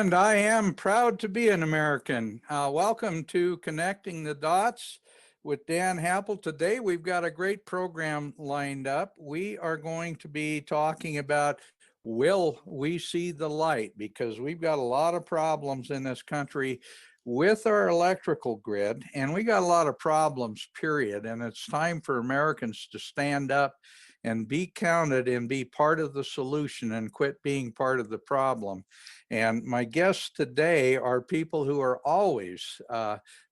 And I am proud to be an American. Welcome to Connecting the Dots with Dan Happel. Today we've got a great program lined up. We are going to be talking about, will we see the light? Because we've got a lot of problems in this country with our electrical grid, and we got a lot of problems, period. And it's time for Americans to stand up and be counted and be part of the solution and quit being part of the problem. And my guests today are people who are always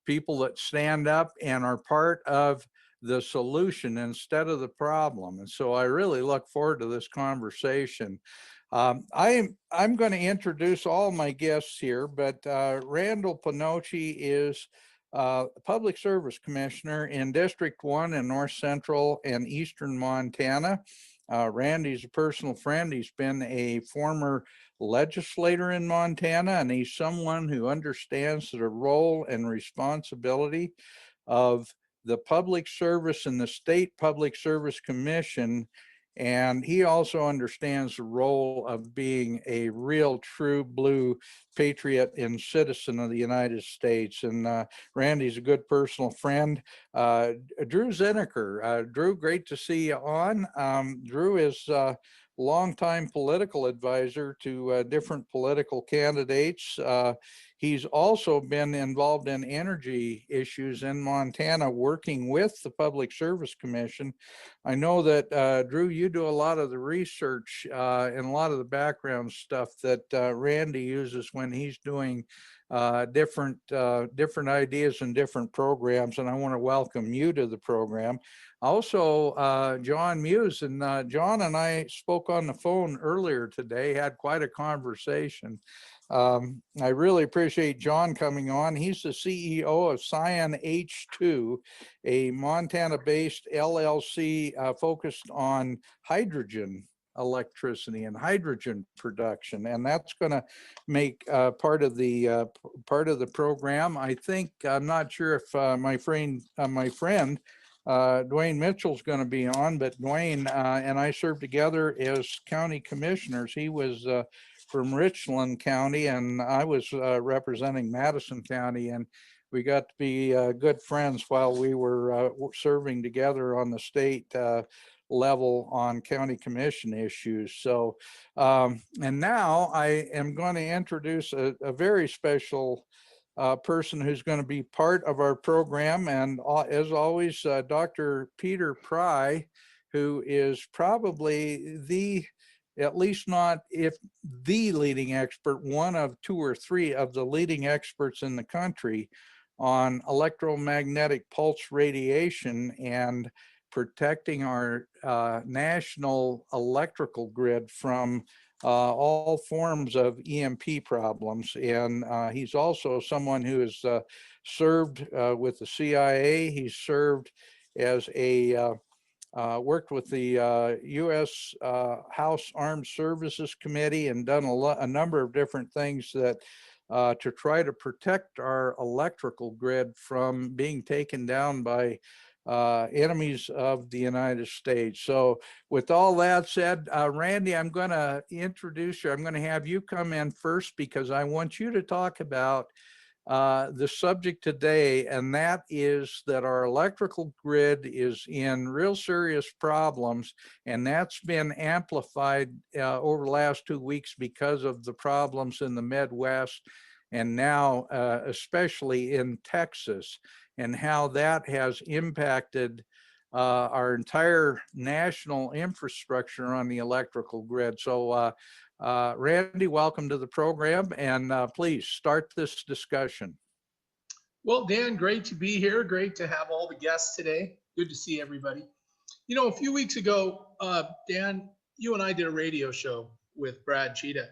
people that stand up and are part of the solution instead of the problem. And so I really look forward to this conversation. I'm going to introduce all my guests here, but Randall Pinocchi is Public Service Commissioner in District 1 in North Central and Eastern Montana. Randy's a personal friend. He's been a former legislator in Montana, and he's someone who understands the role and responsibility of the public service and the State Public Service Commission. And he also understands the role of being a real true blue patriot and citizen of the United States. And Randy's a good personal friend. Drew Zinnaker. Drew, great to see you on. Drew is a longtime political advisor to different political candidates. He's also been involved in energy issues in Montana, working with the Public Service Commission. I know that, Drew, you do a lot of the research and a lot of the background stuff that Randy uses when he's doing different ideas and different programs, and I want to welcome you to the program. Also, John Muse, and John and I spoke on the phone earlier today, had quite a conversation. I really appreciate John coming on. He's the CEO of Cyan H2, a Montana-based LLC focused on hydrogen electricity and hydrogen production, and that's going to make part of the program. I think, I'm not sure if my friend Dwayne Mitchell's going to be on, but Dwayne and I served together as county commissioners. He was from Richland County, and I was representing Madison County, and we got to be good friends while we were serving together on the state level on county commission issues. So, and now I am going to introduce a very special person who's going to be part of our program. And as always, Dr. Peter Pry, who is probably at least not if the leading expert, one of two or three of the leading experts in the country on electromagnetic pulse radiation and protecting our national electrical grid from all forms of EMP problems. And he's also someone who has served with the CIA. He's served as a worked with the U.S. House Armed Services Committee and done a number of different things that to try to protect our electrical grid from being taken down by enemies of the United States. So with all that said, Randy, I'm going to introduce you. I'm going to have you come in first because I want you to talk about the subject today, and that is that our electrical grid is in real serious problems, and that's been amplified over the last 2 weeks because of the problems in the Midwest, and now especially in Texas, and how that has impacted our entire national infrastructure on the electrical grid. So Randy, welcome to the program, and please start this discussion. Well, Dan, great to be here. Great to have all the guests today. Good to see everybody. You know, a few weeks ago, Dan, you and I did a radio show with Brad Cheetah.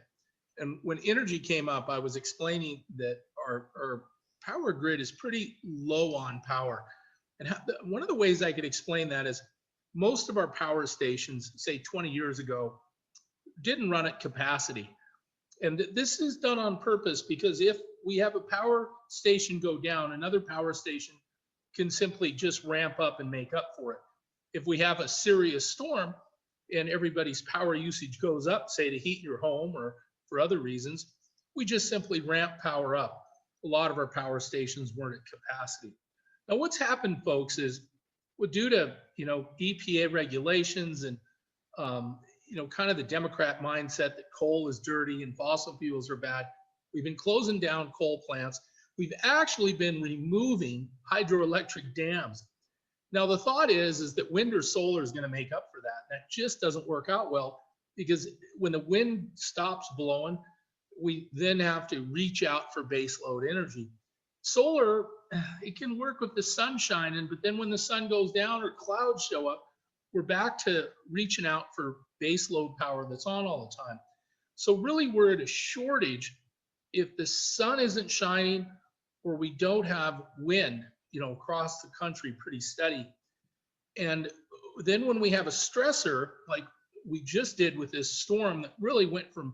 And when energy came up, I was explaining that our power grid is pretty low on power. And one of the ways I could explain that is most of our power stations, say 20 years ago, didn't run at capacity. And this is done on purpose because if we have a power station go down, another power station can simply just ramp up and make up for it. If we have a serious storm and everybody's power usage goes up, say to heat your home or for other reasons, we just simply ramp power up. A lot of our power stations weren't at capacity. Now, what's happened, folks, is due to EPA regulations and kind of the Democrat mindset that coal is dirty and fossil fuels are bad, we've been closing down coal plants. We've actually been removing hydroelectric dams. Now, the thought is that wind or solar is going to make up for that. That just doesn't work out well, because when the wind stops blowing, we then have to reach out for baseload energy. Solar, it can work with the sun shining, but then when the sun goes down or clouds show up, we're back to reaching out for baseload power that's on all the time. So really, we're at a shortage if the sun isn't shining or we don't have wind, across the country pretty steady. And then when we have a stressor, like we just did with this storm that really went from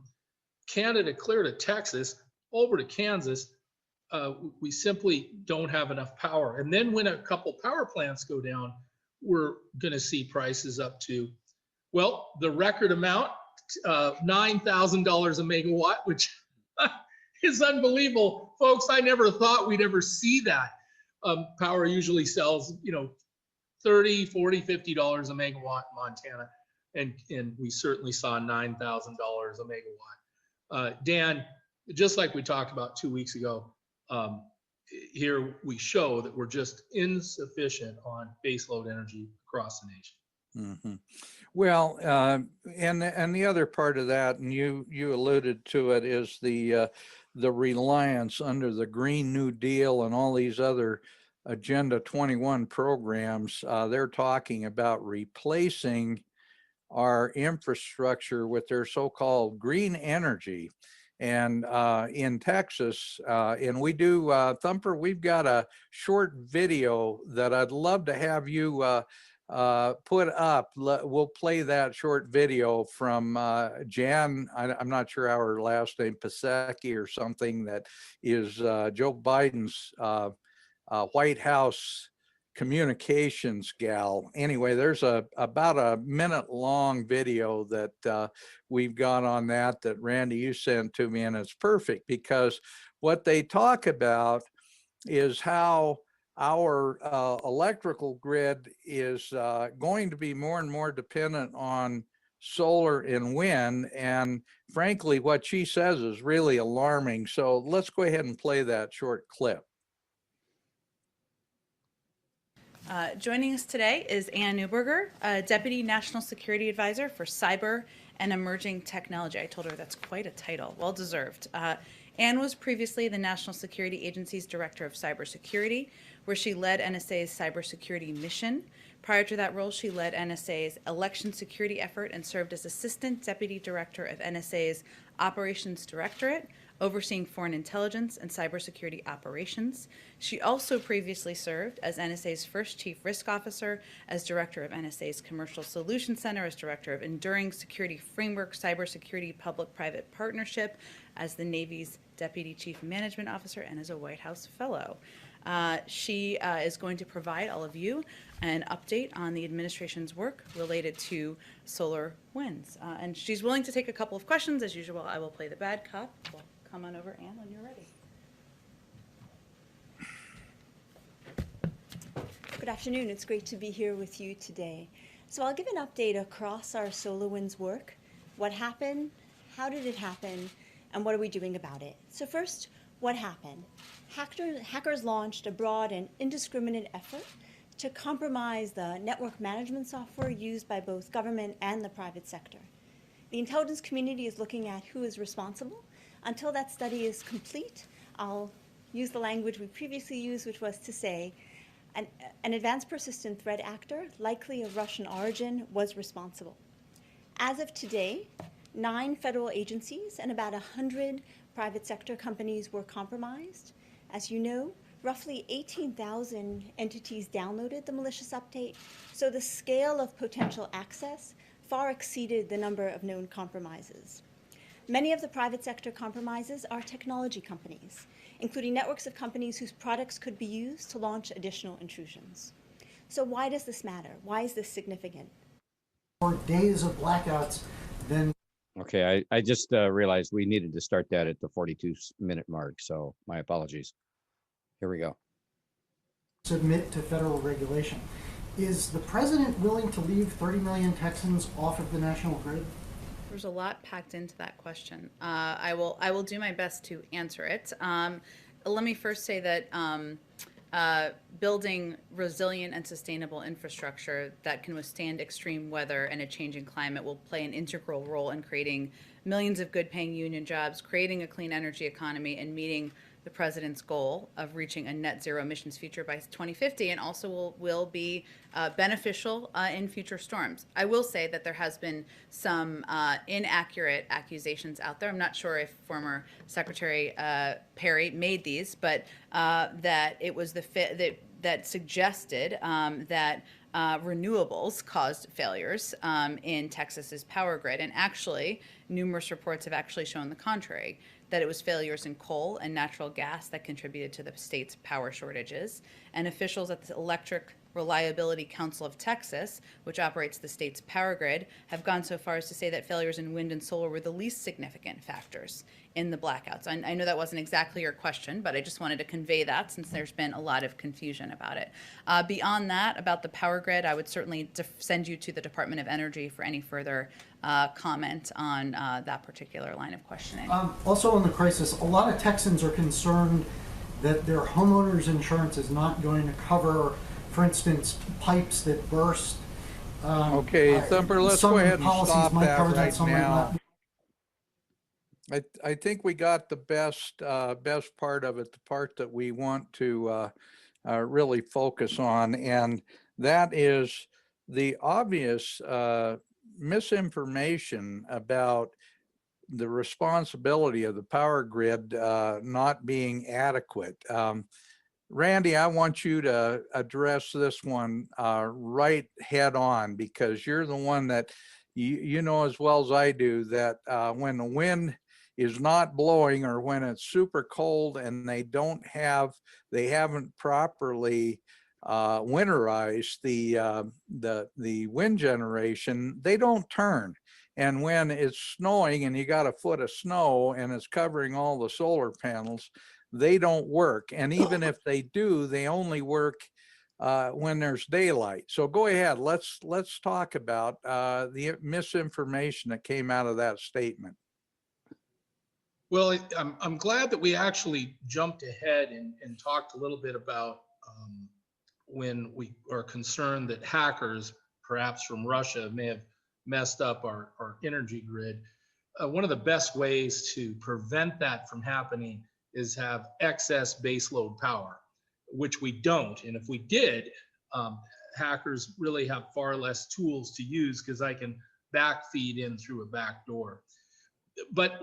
Canada clear to Texas, over to Kansas, we simply don't have enough power. And then when a couple power plants go down, we're going to see prices up to, well, the record amount, $9,000 a megawatt, which is unbelievable. Folks, I never thought we'd ever see that. Power usually sells, $30, $40, $50 a megawatt in Montana. And we certainly saw $9,000 a megawatt. Dan, just like we talked about 2 weeks ago, here we show that we're just insufficient on baseload energy across the nation. Mm-hmm. Well, and the other part of that, and you alluded to it, is the reliance under the Green New Deal and all these other Agenda 21 programs. They're talking about replacing our infrastructure with their so-called green energy. And in Texas, and we do, Thumper, we've got a short video that I'd love to have you put up. We'll play that short video from Jan, I'm not sure how her last name, Psaki or something, that is Joe Biden's White House communications gal. Anyway, there's about a minute long video that we've got on that Randy, you sent to me, and it's perfect because what they talk about is how our electrical grid is going to be more and more dependent on solar and wind. And frankly, what she says is really alarming. So let's go ahead and play that short clip. Joining us today is Ann Neuberger, Deputy National Security Advisor for Cyber and Emerging Technology. I told her that's quite a title, well deserved. Ann was previously the National Security Agency's Director of Cybersecurity, where she led NSA's cybersecurity mission. Prior to that role, she led NSA's election security effort and served as Assistant Deputy Director of NSA's Operations Directorate, overseeing foreign intelligence and cybersecurity operations. She also previously served as NSA's first Chief Risk Officer, as Director of NSA's Commercial Solutions Center, as Director of Enduring Security Framework Cybersecurity Public-Private Partnership, as the Navy's Deputy Chief Management Officer, and as a White House Fellow. She is going to provide all of you an update on the administration's work related to solar winds. And she's willing to take a couple of questions. As usual, I will play the bad cop. Well, come on over, Ann, when you're ready. Good afternoon. It's great to be here with you today. So I'll give an update across our SolarWinds work. What happened? How did it happen? And what are we doing about it? So first, what happened? Hackers launched a broad and indiscriminate effort to compromise the network management software used by both government and the private sector. The intelligence community is looking at who is responsible. Until that study is complete, I'll use the language we previously used, which was to say an advanced persistent threat actor, likely of Russian origin, was responsible. As of today, 9 federal agencies and about 100 private sector companies were compromised. As you know, roughly 18,000 entities downloaded the malicious update, so the scale of potential access far exceeded the number of known compromises. Many of the private sector compromises are technology companies, including networks of companies whose products could be used to launch additional intrusions. So why does this matter? Why is this significant? For days of blackouts, then Okay, I just realized we needed to start that at the 42-minute mark, so my apologies. Here we go. Submit to federal regulation. Is the president willing to leave 30 million Texans off of the national grid? There's a lot packed into that question. I will do my best to answer it. Let me first say that building resilient and sustainable infrastructure that can withstand extreme weather and a changing climate will play an integral role in creating millions of good-paying union jobs, creating a clean energy economy, and meeting the president's goal of reaching a net zero emissions future by 2050, and also will be beneficial in future storms. I will say that there has been some inaccurate accusations out there. I'm not sure if former Secretary Perry made these, but that it was that suggested that renewables caused failures in Texas's power grid, and actually numerous reports have actually shown the contrary, that it was failures in coal and natural gas that contributed to the state's power shortages. And officials at the Electric Reliability Council of Texas, which operates the state's power grid, have gone so far as to say that failures in wind and solar were the least significant factors in the blackouts. I know that wasn't exactly your question, but I just wanted to convey that since there's been a lot of confusion about it. Beyond that, about the power grid, I would certainly send you to the Department of Energy for any further comment on that particular line of questioning. Also on the crisis, a lot of Texans are concerned that their homeowner's insurance is not going to cover, for instance, pipes that burst. Okay, Thumper, let's go ahead and stop that right now. I think we got the best part of it, the part that we want to really focus on, and that is the obvious misinformation about the responsibility of the power grid not being adequate. Randy, I want you to address this one right head on, because you're the one that you know as well as I do that when the wind is not blowing, or when it's super cold and they haven't properly winterized the wind generation, they don't turn. And when it's snowing and you got a foot of snow and it's covering all the solar panels, they don't work. And even if they do, they only work when there's daylight. So go ahead, let's talk about the misinformation that came out of that statement. Well, I'm glad that we actually jumped ahead and talked a little bit about when we are concerned that hackers, perhaps from Russia, may have messed up our energy grid. One of the best ways to prevent that from happening is have excess baseload power, which we don't. And if we did, hackers really have far less tools to use, because I can backfeed in through a back door. But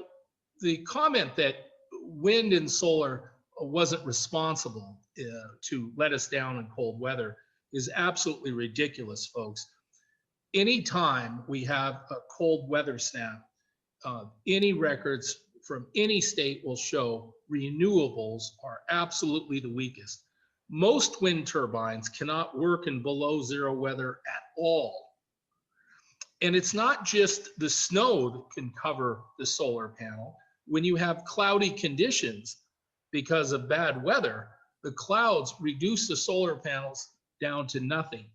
the comment that wind and solar wasn't responsible to let us down in cold weather is absolutely ridiculous, folks. Anytime we have a cold weather snap, any records from any state will show renewables are absolutely the weakest. Most wind turbines cannot work in below zero weather at all. And it's not just the snow that can cover the solar panel. When you have cloudy conditions because of bad weather, the clouds reduce the solar panels down to nothing.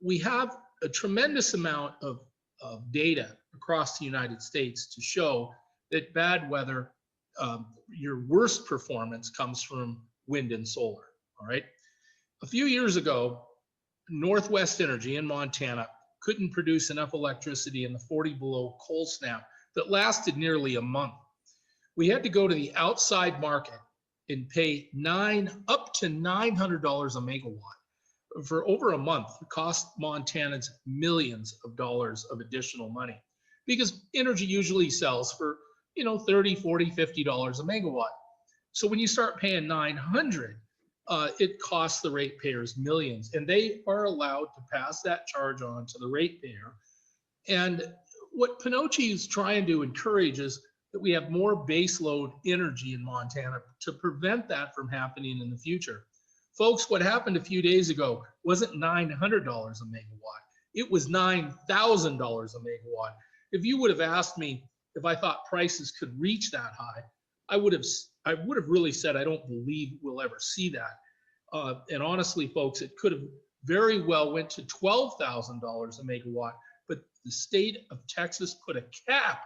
We have a tremendous amount of data across the United States to show that bad weather, your worst performance comes from wind and solar, all right? A few years ago, Northwest Energy in Montana couldn't produce enough electricity in the 40 below cold snap that lasted nearly a month. We had to go to the outside market and pay up to $900 a megawatt for over a month. It cost Montanans millions of dollars of additional money, because energy usually sells for, $30, $40, $50 a megawatt. So when you start paying $900, it costs the ratepayers millions, and they are allowed to pass that charge on to the ratepayer. And what Pinocchi is trying to encourage is that we have more baseload energy in Montana to prevent that from happening in the future. Folks, what happened a few days ago wasn't $900 a megawatt. It was $9,000 a megawatt. If you would have asked me if I thought prices could reach that high, I would have really said I don't believe we'll ever see that. And honestly, folks, it could have very well went to $12,000 a megawatt, but the state of Texas put a cap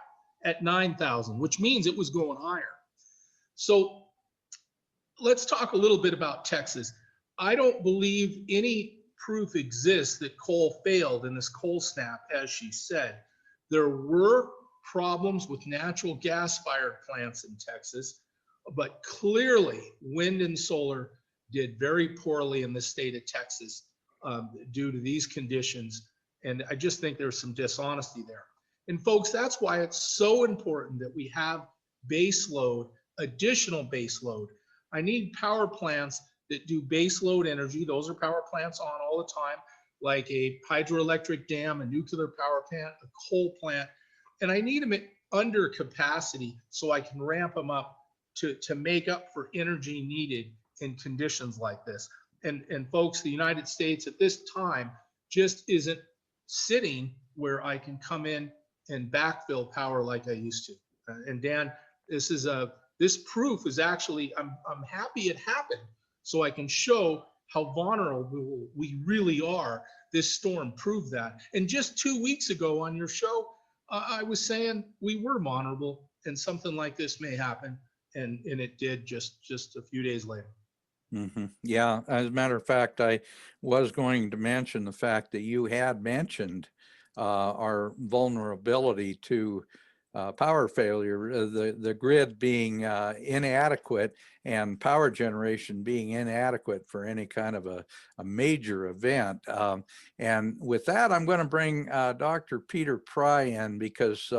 at 9,000, which means it was going higher. So let's talk a little bit about Texas. I don't believe any proof exists that coal failed in this cold snap, as she said. There were problems with natural gas-fired plants in Texas, but clearly wind and solar did very poorly in the state of Texas due to these conditions. And I just think there's some dishonesty there. And folks, that's why it's so important that we have base load, additional base load. I need power plants that do base load energy. Those are power plants on all the time, like a hydroelectric dam, a nuclear power plant, a coal plant. And I need them at under capacity so I can ramp them up to make up for energy needed in conditions like this. And folks, the United States at this time just isn't sitting where I can come in and backfill power like I used to. And Dan, this proof is actually, I'm happy it happened so I can show how vulnerable we really are. This storm proved that. And just 2 weeks ago on your show, I was saying we were vulnerable and something like this may happen. And it did just a few days later. Mm-hmm. Yeah, as a matter of fact, I was going to mention the fact that you had mentioned our vulnerability to power failure, the grid being inadequate and power generation being inadequate for any kind of a major event. And with that, I'm going to bring Dr. Peter Pry in because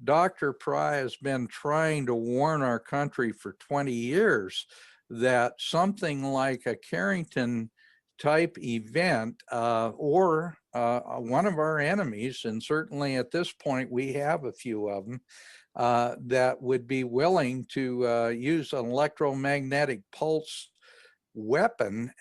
Dr. Pry has been trying to warn our country for 20 years that something like a Carrington type event or one of our enemies, and certainly at this point we have a few of them, that would be willing to use an electromagnetic pulse weapon,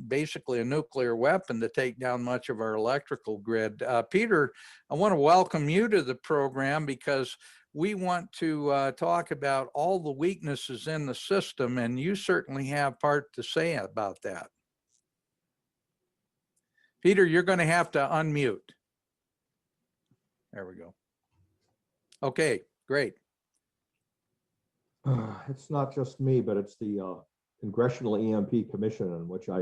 basically a nuclear weapon, to take down much of our electrical grid. Peter, I want to welcome you to the program because we want to talk about all the weaknesses in the system, and you certainly have part to say about that. Peter, you're going to have to unmute. There we go. Okay, great. It's not just me, but it's the Congressional EMP Commission, in which I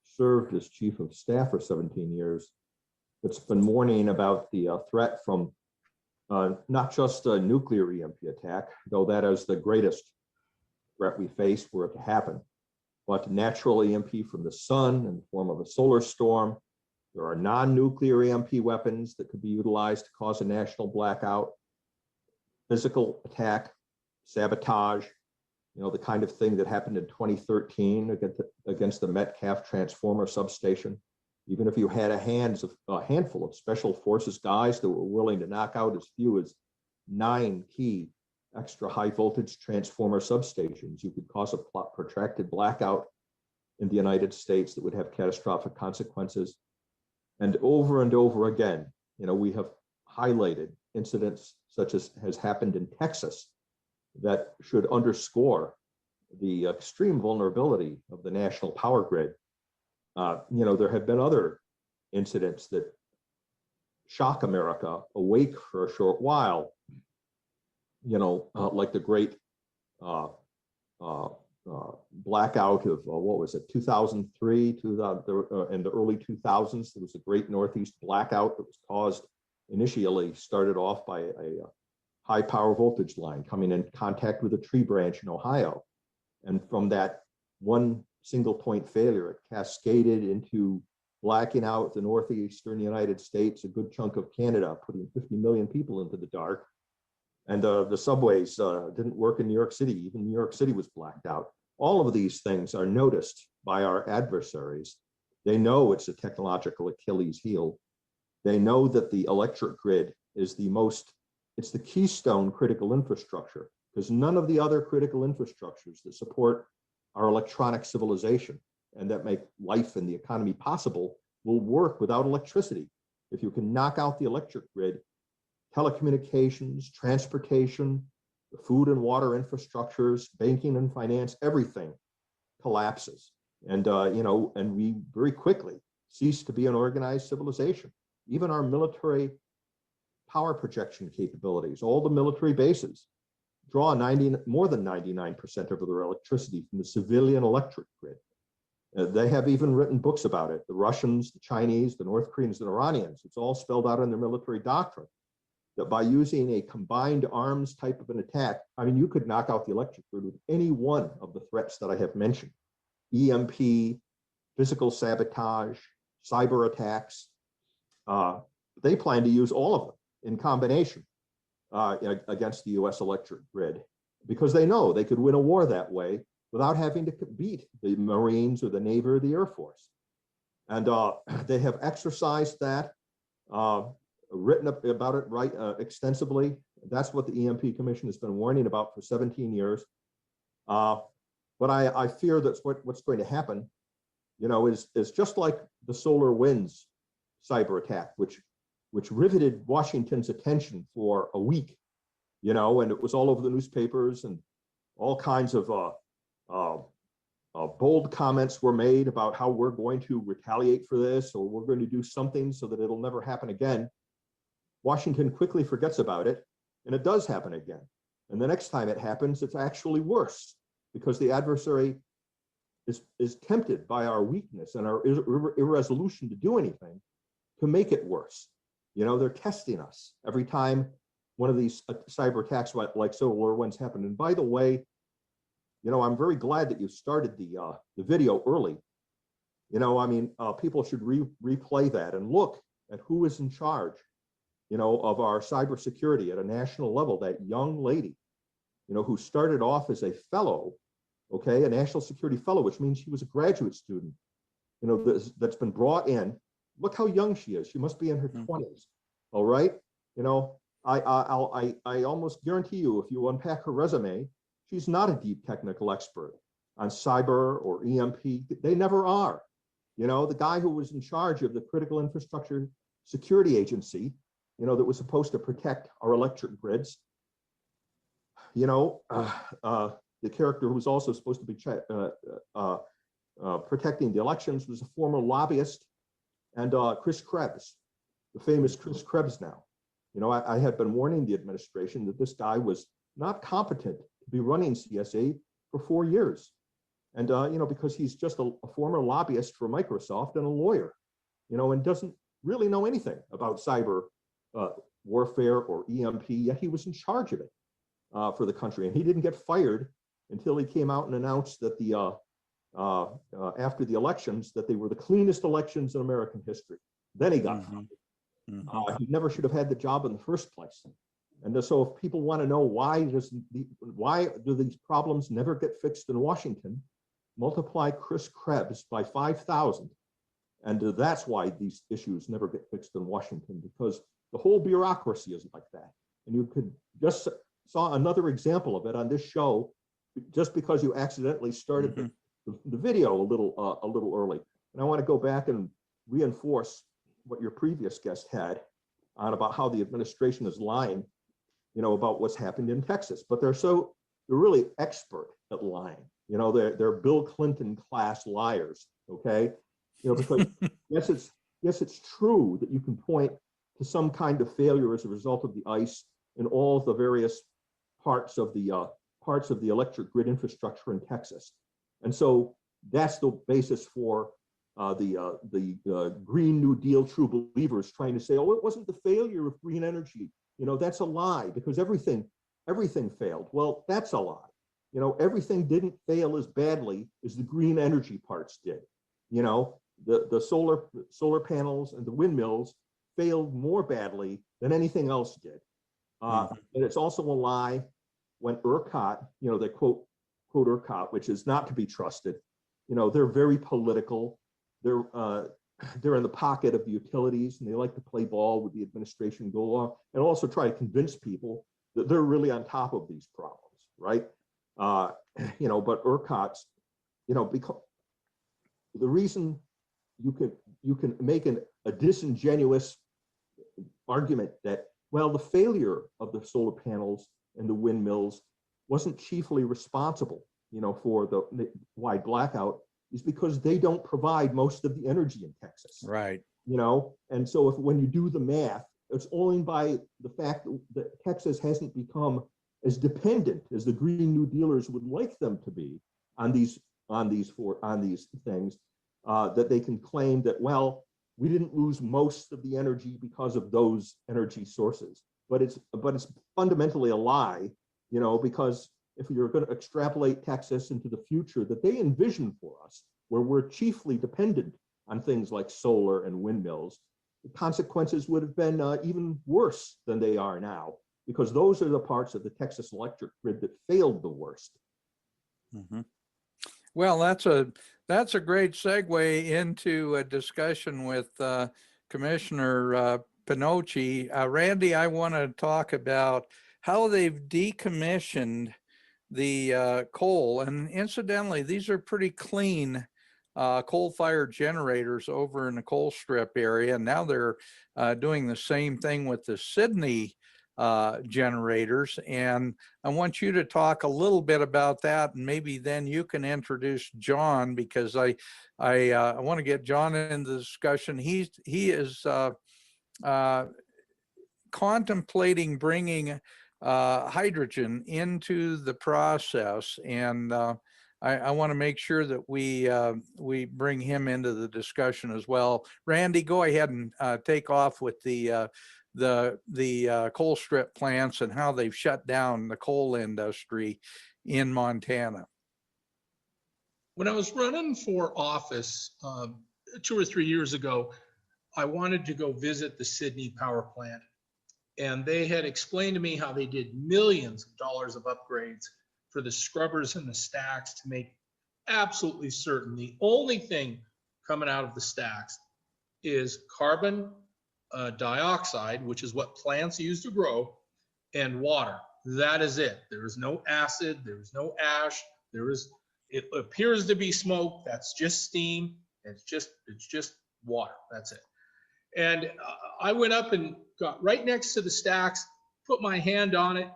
served as chief of staff for 17 years. It's been warning about the threat from not just a nuclear EMP attack, though that is the greatest threat we face were it to happen, but natural EMP from the sun in the form of a solar storm. There are non-nuclear EMP weapons that could be utilized to cause a national blackout, physical attack, sabotage, you know, the kind of thing that happened in 2013 against the Metcalf transformer substation. Even if you had a handful of special forces guys that were willing to knock out as few as 9 key extra high voltage transformer substations, you could cause a protracted blackout in the United States that would have catastrophic consequences. And over again, you know, we have highlighted incidents such as has happened in Texas that should underscore the extreme vulnerability of the national power grid. You know, there have been other incidents that shock America awake for a short while, you know, like the great blackout of, what was it, 2003, in the early 2000s. There was a great Northeast blackout that was caused, initially started off by a high power voltage line coming in contact with a tree branch in Ohio. And from that one single point failure, it cascaded into blacking out the northeastern United States, a good chunk of Canada, putting 50 million people into the dark. And the subways didn't work in New York City. Even New York City was blacked out. All of these things are noticed by our adversaries. They know it's a technological Achilles heel. They know that the electric grid is it's the keystone critical infrastructure, because none of the other critical infrastructures that support our electronic civilization and that make life and the economy possible will work without electricity. If you can knock out the electric grid, telecommunications, transportation, the food and water infrastructures, banking and finance, everything collapses. And, and we very quickly cease to be an organized civilization. Even our military power projection capabilities, all the military bases draw more than 99% of their electricity from the civilian electric grid. They have even written books about it. The Russians, the Chinese, the North Koreans, the Iranians, it's all spelled out in their military doctrine that by using a combined arms type of an attack, I mean, you could knock out the electric grid with any one of the threats that I have mentioned. EMP, physical sabotage, cyber attacks. They plan to use all of them in combination against the US electric grid because they know they could win a war that way without having to beat the Marines or the Navy or the Air Force. And they have exercised that, written up about it extensively. That's what the EMP Commission has been warning about for 17 years. But I fear that's what's going to happen, is just like the solar winds cyber attack, which riveted Washington's attention for a week, and it was all over the newspapers and all kinds of bold comments were made about how we're going to retaliate for this or we're going to do something so that it'll never happen again. Washington quickly forgets about it, and it does happen again. And the next time it happens, it's actually worse because the adversary is tempted by our weakness and our irresolution to do anything to make it worse. They're testing us every time one of these cyber attacks like solar winds happen. And by the way, I'm very glad that you started the video early. People should replay that and look at who is in charge, of our cybersecurity at a national level. That young lady, who started off as a fellow, a national security fellow, which means she was a graduate student, that's been brought in. Look how young she is. She must be in her 20s. All right. I almost guarantee you, if you unpack her resume, she's not a deep technical expert on cyber or EMP. They never are. The guy who was in charge of the Critical Infrastructure Security Agency, that was supposed to protect our electric grids, the character who was also supposed to be protecting the elections was a former lobbyist, and Chris Krebs, the famous Chris Krebs now. I had been warning the administration that this guy was not competent to be running CSA for 4 years. And, because he's just a former lobbyist for Microsoft and a lawyer, and doesn't really know anything about cyber warfare or EMP, yet he was in charge of it for the country. And he didn't get fired until he came out and announced that after the elections, that they were the cleanest elections in American history. Then he got fired. He never should have had the job in the first place. And so if people want to know why do these problems never get fixed in Washington, multiply Chris Krebs by 5,000. And that's why these issues never get fixed in Washington, because the whole bureaucracy is like that. And you could just saw another example of it on this show, just because you accidentally started the video a little early. And I want to go back and reinforce what your previous guest had on about how the administration is lying, about what's happened in Texas. But they're really expert at lying. They're Bill Clinton class liars. Okay, because yes, it's true that you can point to some kind of failure as a result of the ice in all of the various parts of the electric grid infrastructure in Texas, and so that's the basis for the Green New Deal true believers trying to say, oh, it wasn't the failure of green energy. That's a lie because everything failed. Well, that's a lie. Everything didn't fail as badly as the green energy parts did. The solar panels and the windmills failed more badly than anything else did. And it's also a lie when ERCOT, they quote ERCOT, which is not to be trusted. They're very political. They're in the pocket of the utilities, and they like to play ball with the administration, go along, and also try to convince people that they're really on top of these problems, right? But ERCOT's, because the reason you can make a disingenuous argument that Well, the failure of the solar panels and the windmills wasn't chiefly responsible, for the wide blackout, is because they don't provide most of the energy in Texas. Right. And so when you do the math, it's only by the fact that Texas hasn't become as dependent as the Green New Dealers would like them to be on these things, that they can claim that, well, we didn't lose most of the energy because of those energy sources. But it's fundamentally a lie, because if you're going to extrapolate Texas into the future that they envision for us, where we're chiefly dependent on things like solar and windmills, the consequences would have been even worse than they are now, because those are the parts of the Texas electric grid that failed the worst. Mm-hmm. Well, that's a great segue into a discussion with Commissioner Pinocchi. Randy, I want to talk about how they've decommissioned the coal. And incidentally, these are pretty clean coal-fired generators over in the coal strip area. And now they're doing the same thing with the Sydney generators. And I want you to talk a little bit about that, and maybe then you can introduce John, because I want to get John in the discussion. He is contemplating bringing hydrogen into the process, and I want to make sure that we bring him into the discussion as well. Randy, go ahead and take off with the coal strip plants and how they've shut down the coal industry in Montana. When I was running for office 2 or 3 years ago, I wanted to go visit the Sydney power plant. And they had explained to me how they did millions of dollars of upgrades for the scrubbers and the stacks to make absolutely certain the only thing coming out of the stacks is carbon dioxide, which is what plants use to grow, and water. That is it. There is no acid, there is no ash, it appears to be smoke. That's just steam. It's just water. That's it. And I went up and got right next to the stacks, put my hand on it,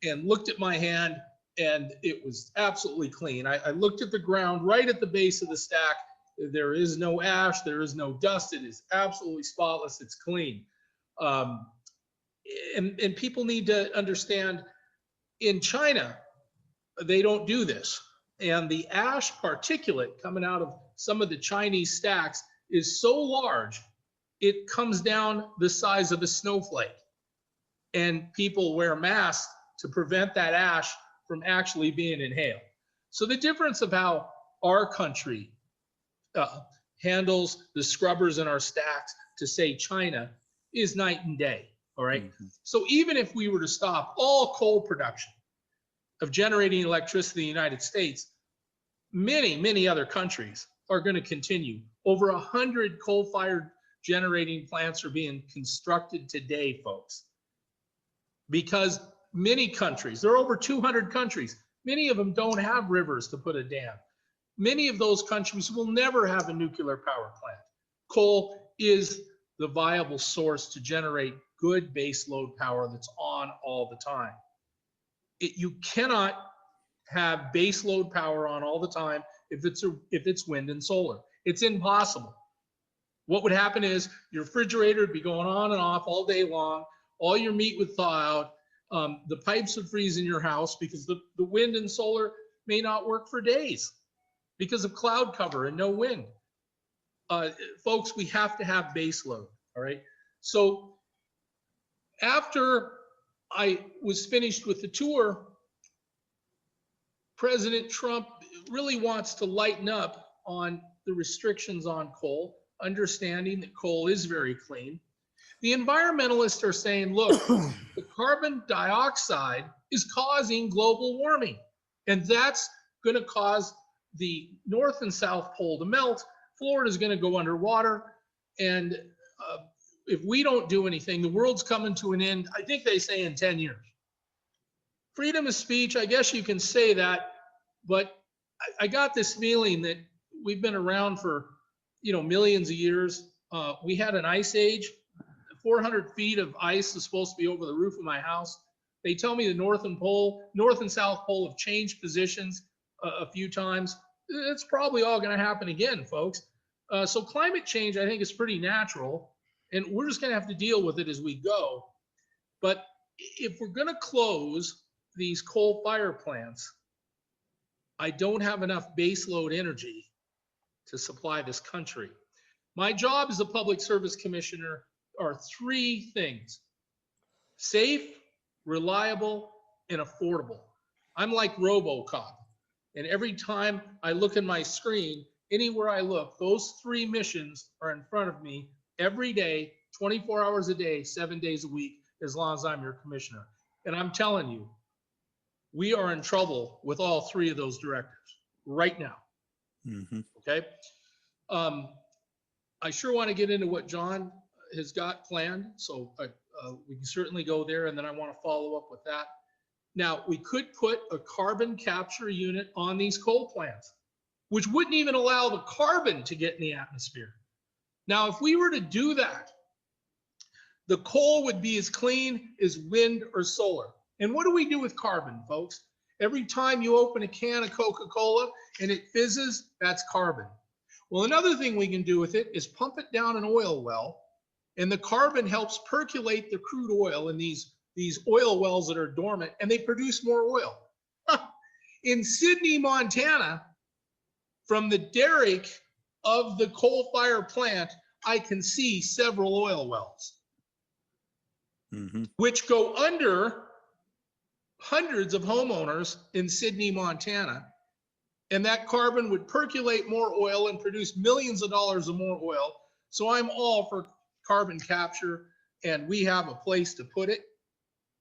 and looked at my hand, and it was absolutely clean. I looked at the ground right at the base of the stack. There is no ash, there is no dust. It is absolutely spotless. It's clean. And people need to understand, in China, they don't do this. And the ash particulate coming out of some of the Chinese stacks is so large, it comes down the size of a snowflake. And people wear masks to prevent that ash from actually being inhaled. So the difference of how our country handles the scrubbers in our stacks to, say, China is night and day, all right? Mm-hmm. So even if we were to stop all coal production of generating electricity in the United States, many, many other countries are going to continue. Over 100 coal-fired generating plants are being constructed today, folks, because many countries, there are over 200 countries, many of them don't have rivers to put a dam. Many of those countries will never have a nuclear power plant. Coal is the viable source to generate good base load power that's on all the time. You cannot have base load power on all the time if it's wind and solar. It's impossible. What would happen is your refrigerator would be going on and off all day long. All your meat would thaw out. The pipes would freeze in your house because the wind and solar may not work for days because of cloud cover and no wind. Folks, we have to have base load, all right? So after I was finished with the tour, President Trump really wants to lighten up on the restrictions on coal, understanding that coal is very clean. The environmentalists are saying, look, the carbon dioxide is causing global warming, and that's going to cause the North and South Pole to melt. Florida is going to go underwater, and if we don't do anything, the world's coming to an end, I think they say in 10 years. Freedom of speech, I guess you can say that, but I got this feeling that we've been around for, millions of years. We had an ice age 400 feet of ice is supposed to be over the roof of my house. They tell me the North and South Pole have changed positions a few times. It's probably all going to happen again, folks. So climate change, I think, is pretty natural, and we're just going to have to deal with it as we go. But if we're going to close these coal fire plants, I don't have enough baseload energy to supply this country. My job as a public service commissioner are three things: safe, reliable, and affordable. I'm like RoboCop. And every time I look at my screen, anywhere I look, those three missions are in front of me every day, 24 hours a day, 7 days a week, as long as I'm your commissioner. And I'm telling you, we are in trouble with all three of those directives right now. Okay. I sure want to get into what John has got planned. So we can certainly go there, and then I want to follow up with that. Now, we could put a carbon capture unit on these coal plants, which wouldn't even allow the carbon to get in the atmosphere. Now, if we were to do that, the coal would be as clean as wind or solar. And what do we do with carbon, folks? Every time you open a can of Coca-Cola and it fizzes, that's carbon. Well, another thing we can do with it is pump it down an oil well, and the carbon helps percolate the crude oil in these oil wells that are dormant, and they produce more oil. In Sidney, Montana, from the derrick of the coal fire plant, I can see several oil wells, which go under hundreds of homeowners in Sidney, Montana. And that carbon would percolate more oil and produce millions of dollars of more oil. So I'm all for carbon capture, and we have a place to put it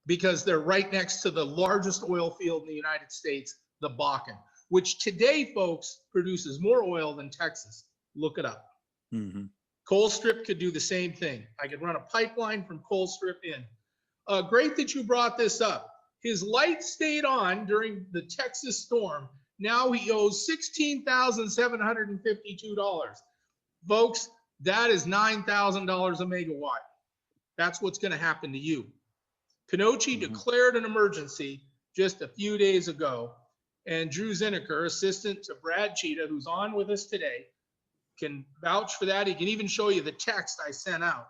because they're right next to the largest oil field in the United States, the Bakken, which today, folks, produces more oil than Texas. Look it up. Colstrip could do the same thing. I could run a pipeline from Colstrip in. Great that you brought this up. His light stayed on during the Texas storm. Now he owes $16,752. Folks, that is $9,000 a megawatt. That's what's going to happen to you. Pinocchi declared an emergency just a few days ago, and Drew Zinnaker, assistant to Brad Cheetah, who's on with us today, can vouch for that. He can even show you the text I sent out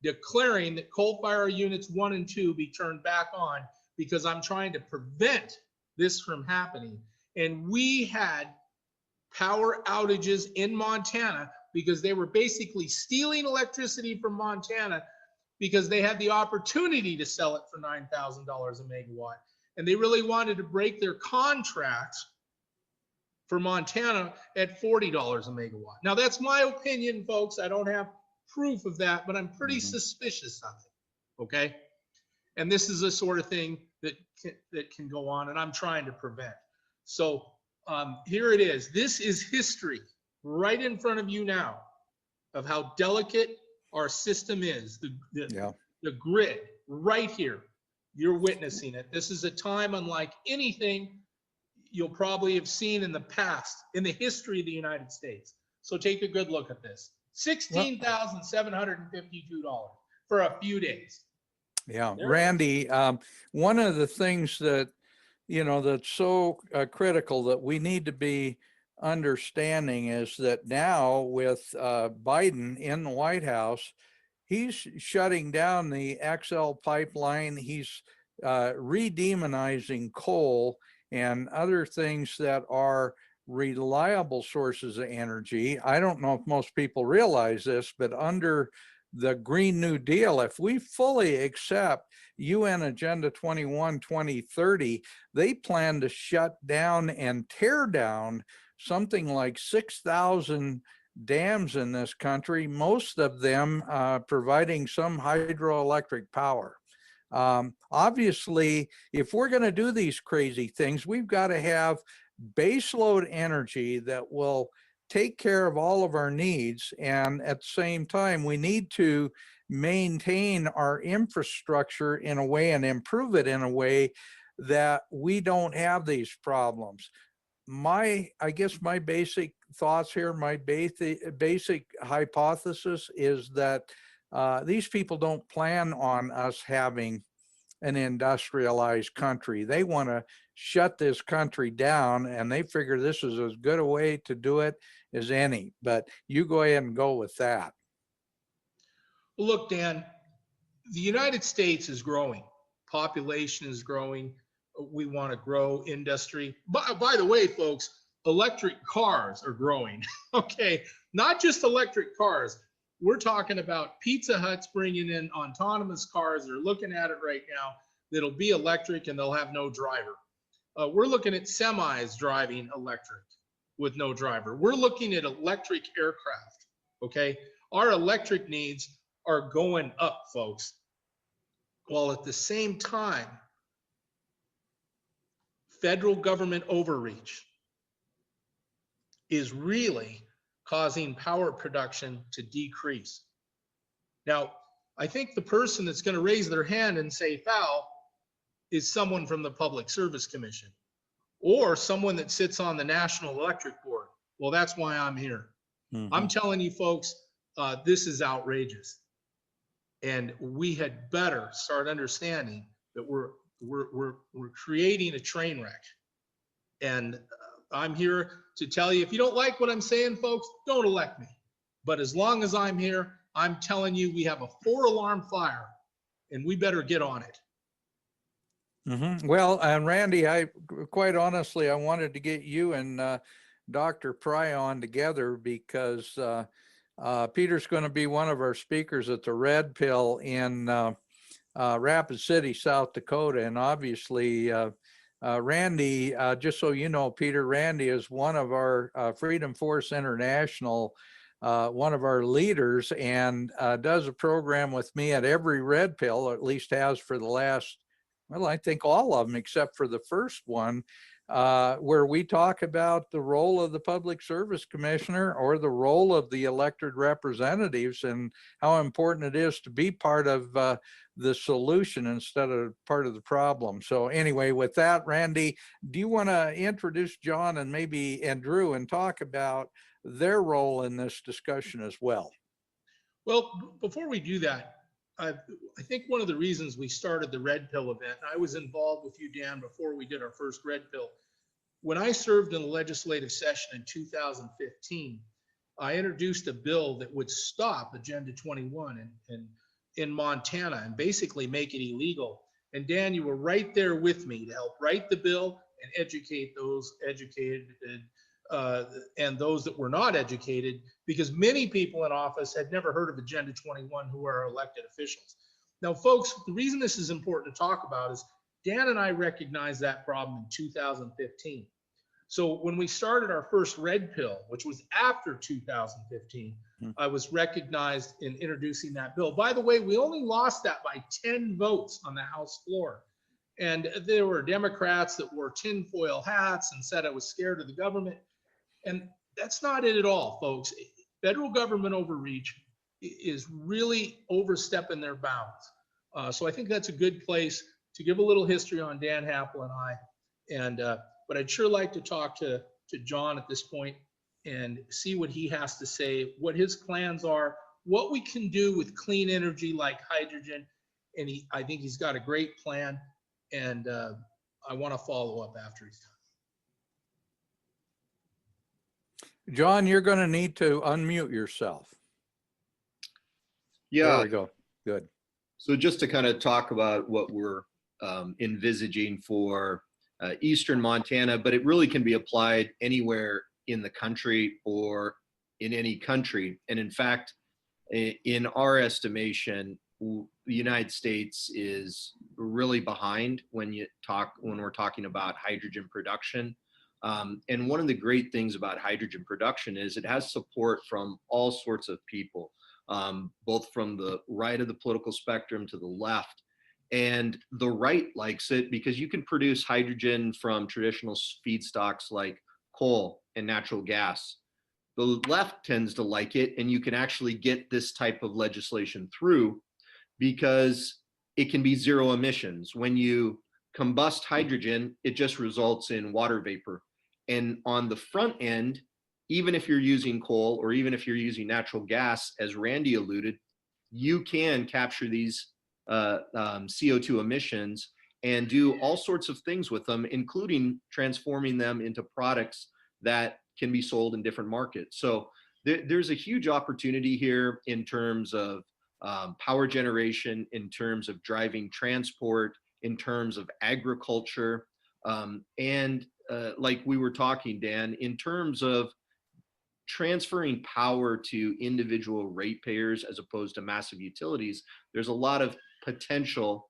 declaring that coal fire units 1 and 2 be turned back on because I'm trying to prevent this from happening. And we had power outages in Montana because they were basically stealing electricity from Montana because they had the opportunity to sell it for $9,000 a megawatt. And they really wanted to break their contracts for Montana at $40 a megawatt. Now, that's my opinion, folks. I don't have proof of that, but I'm pretty suspicious of it, okay? And this is the sort of thing that can go on, and I'm trying to prevent. So here it is. This is history right in front of you now of how delicate our system is, the grid right here. You're witnessing it. This is a time unlike anything you'll probably have seen in the past, in the history of the United States. So take a good look at this. $16,752 for a few days. Yeah, Randy, one of the things that, that's so critical that we need to be understanding is that now with Biden in the White House, he's shutting down the XL pipeline. He's re-demonizing coal and other things that are reliable sources of energy. I don't know if most people realize this, but under the Green New Deal, if we fully accept UN Agenda 21-2030, they plan to shut down and tear down something like 6,000 dams in this country, most of them providing some hydroelectric power. Obviously, if we're going to do these crazy things, we've got to have baseload energy that will take care of all of our needs. And at the same time, we need to maintain our infrastructure in a way and improve it in a way that we don't have these problems. I guess my basic thoughts here, my basic hypothesis is that these people don't plan on us having an industrialized country. They want to shut this country down, and they figure this is as good a way to do it as any. But you go ahead and go with that. Well, look, Dan, the United States is growing. Population is growing. We want to grow industry. By the way, folks, electric cars are growing. Okay, not just electric cars. We're talking about Pizza Hut's bringing in autonomous cars. They're looking at it right now. That'll be electric and they'll have no driver. We're looking at semis driving electric with no driver. We're looking at electric aircraft. Okay, our electric needs are going up, folks. While at the same time, federal government overreach is really causing power production to decrease. Now, I think the person that's going to raise their hand and say foul is someone from the Public Service Commission or someone that sits on the National Electric Board. Well, that's why I'm here. I'm telling you folks, this is outrageous. And we had better start understanding that we're creating a train wreck. And I'm here to tell you, if you don't like what I'm saying, folks, don't elect me. But as long as I'm here, I'm telling you, we have a 4-alarm fire and we better get on it. Well, and Randy, I quite honestly, I wanted to get you and Dr. Pry on together because Peter's going to be one of our speakers at the Red Pill in Rapid City, South Dakota. And obviously, Randy, just so you know, Peter, Randy is one of our Freedom Force International, one of our leaders, and does a program with me at every Red Pill, or at least has for the last, well, I think all of them except for the first one, where we talk about the role of the Public Service Commissioner or the role of the elected representatives and how important it is to be part of the solution instead of part of the problem. So anyway, with that, Randy, do you want to introduce John and maybe Drew and talk about their role in this discussion as well? Well, before we do that, I think one of the reasons we started the Red Pill event, and I was involved with you, Dan, before we did our first Red Pill. When I served in the legislative session in 2015, I introduced a bill that would stop Agenda 21 in Montana and basically make it illegal. And Dan, you were right there with me to help write the bill and educate those educated and those that were not educated, because many people in office had never heard of Agenda 21 who are elected officials. Now, folks, the reason this is important to talk about is Dan and I recognized that problem in 2015. So when we started our first Red Pill, which was after 2015, I was recognized in introducing that bill. By the way, we only lost that by 10 votes on the House floor. And there were Democrats that wore tinfoil hats and said I was scared of the government. And that's not it at all, folks. Federal government overreach is really overstepping their bounds. So I think that's a good place to give a little history on Dan Happel and I. And but I'd sure like to talk to John at this point and see what he has to say, what his plans are, what we can do with clean energy like hydrogen. And I think he's got a great plan. And I want to follow up after he's done. John, you're going to need to unmute yourself. Yeah. There we go. Good. So just to kind of talk about what we're envisaging for Eastern Montana, but it really can be applied anywhere in the country or in any country. And in fact, in our estimation, the United States is really behind when we're talking about hydrogen production. And one of the great things about hydrogen production is it has support from all sorts of people, both from the right of the political spectrum to the left. And the right likes it because you can produce hydrogen from traditional feedstocks like coal and natural gas. The left tends to like it, and you can actually get this type of legislation through because it can be zero emissions. When you combust hydrogen, it just results in water vapor. And on the front end, even if you're using coal or even if you're using natural gas, as Randy alluded, you can capture these CO2 emissions and do all sorts of things with them, including transforming them into products that can be sold in different markets. So there's a huge opportunity here in terms of power generation, in terms of driving transport, in terms of agriculture, and like we were talking, Dan, in terms of transferring power to individual ratepayers as opposed to massive utilities. There's a lot of potential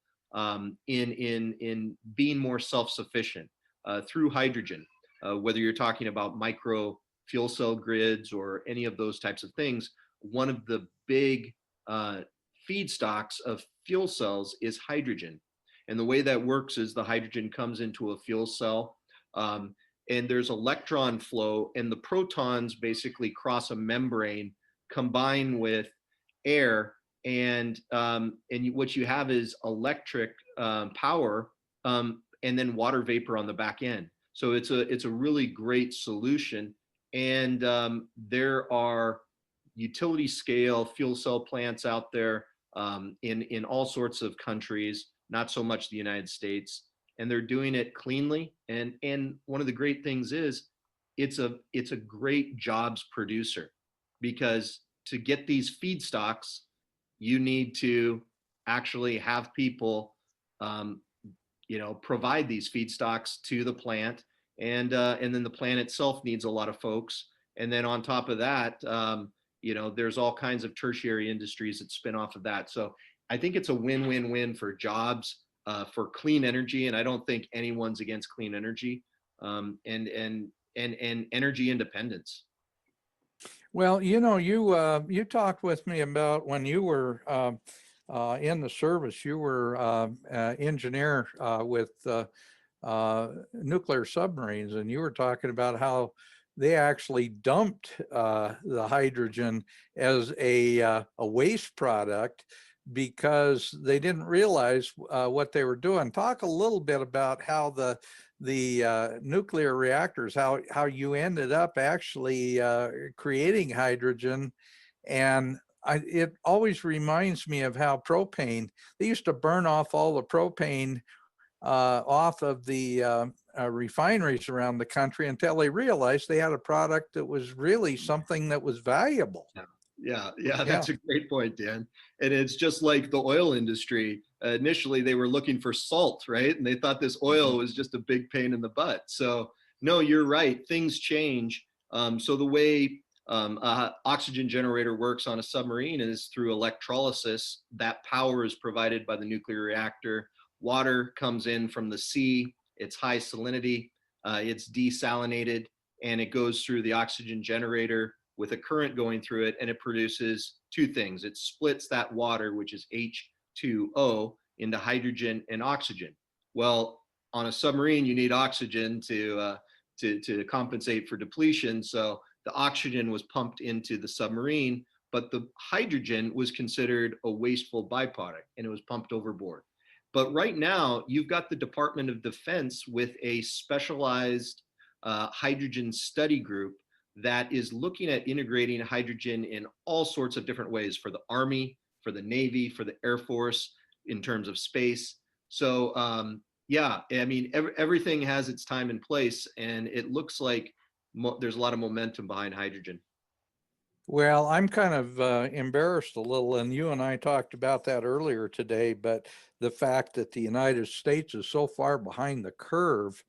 in being more self-sufficient through hydrogen, whether you're talking about micro fuel cell grids or any of those types of things. One of the big feedstocks of fuel cells is hydrogen. And the way that works is the hydrogen comes into a fuel cell, and there's electron flow, and the protons basically cross a membrane, combine with air, and what you have is electric power, and then water vapor on the back end. So it's a really great solution. And there are utility scale fuel cell plants out there in all sorts of countries, not so much the United States, and they're doing it cleanly. And one of the great things is it's a great jobs producer, because to get these feedstocks, you need to actually have people provide these feedstocks to the plant, and then the plant itself needs a lot of folks. And then on top of that, there's all kinds of tertiary industries that spin off of that. So I think it's a win-win-win for jobs, for clean energy, and I don't think anyone's against clean energy, and energy independence. Well, you talked with me about when you were in the service. You were engineer with nuclear submarines, and you were talking about how they actually dumped the hydrogen as a waste product because they didn't realize what they were doing. Talk a little bit about how the nuclear reactors, how you ended up actually creating hydrogen. And it always reminds me of how propane, they used to burn off all the propane off of the refineries around the country until they realized they had a product that was really something that was valuable. Yeah, that's a great point, Dan. And it's just like the oil industry. Initially, they were looking for salt, right? And they thought this oil was just a big pain in the butt. So no, you're right. Things change. So the way an oxygen generator works on a submarine is through electrolysis. That power is provided by the nuclear reactor. Water comes in from the sea. It's high salinity. It's desalinated, and it goes through the oxygen generator with a current going through it, and it produces two things. It splits that water, which is H2O, into hydrogen and oxygen. Well, on a submarine, you need oxygen to compensate for depletion. So the oxygen was pumped into the submarine, but the hydrogen was considered a wasteful byproduct, and it was pumped overboard. But right now, you've got the Department of Defense with a specialized hydrogen study group that is looking at integrating hydrogen in all sorts of different ways for the Army, for the Navy, for the Air Force, in terms of space. So yeah, I mean, everything has its time and place, and it looks like there's a lot of momentum behind hydrogen. Well, I'm kind of embarrassed a little, and you and I talked about that earlier today, but the fact that the United States is so far behind the curve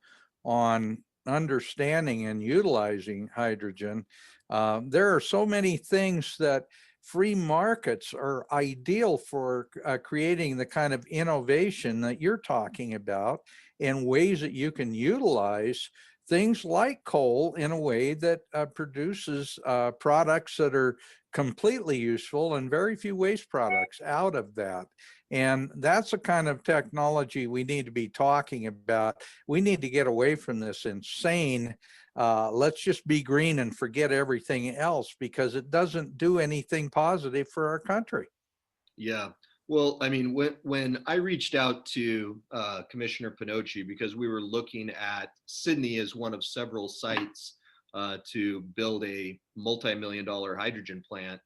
on understanding and utilizing hydrogen. There are so many things that free markets are ideal for creating the kind of innovation that you're talking about in ways that you can utilize things like coal in a way that produces products that are completely useful and very few waste products out of that. And that's the kind of technology we need to be talking about. We need to get away from this insane, let's just be green and forget everything else, because it doesn't do anything positive for our country. Yeah. Well, I mean, when I reached out to Commissioner Pinocchi, because we were looking at Sydney as one of several sites to build a multi-million-dollar hydrogen plant,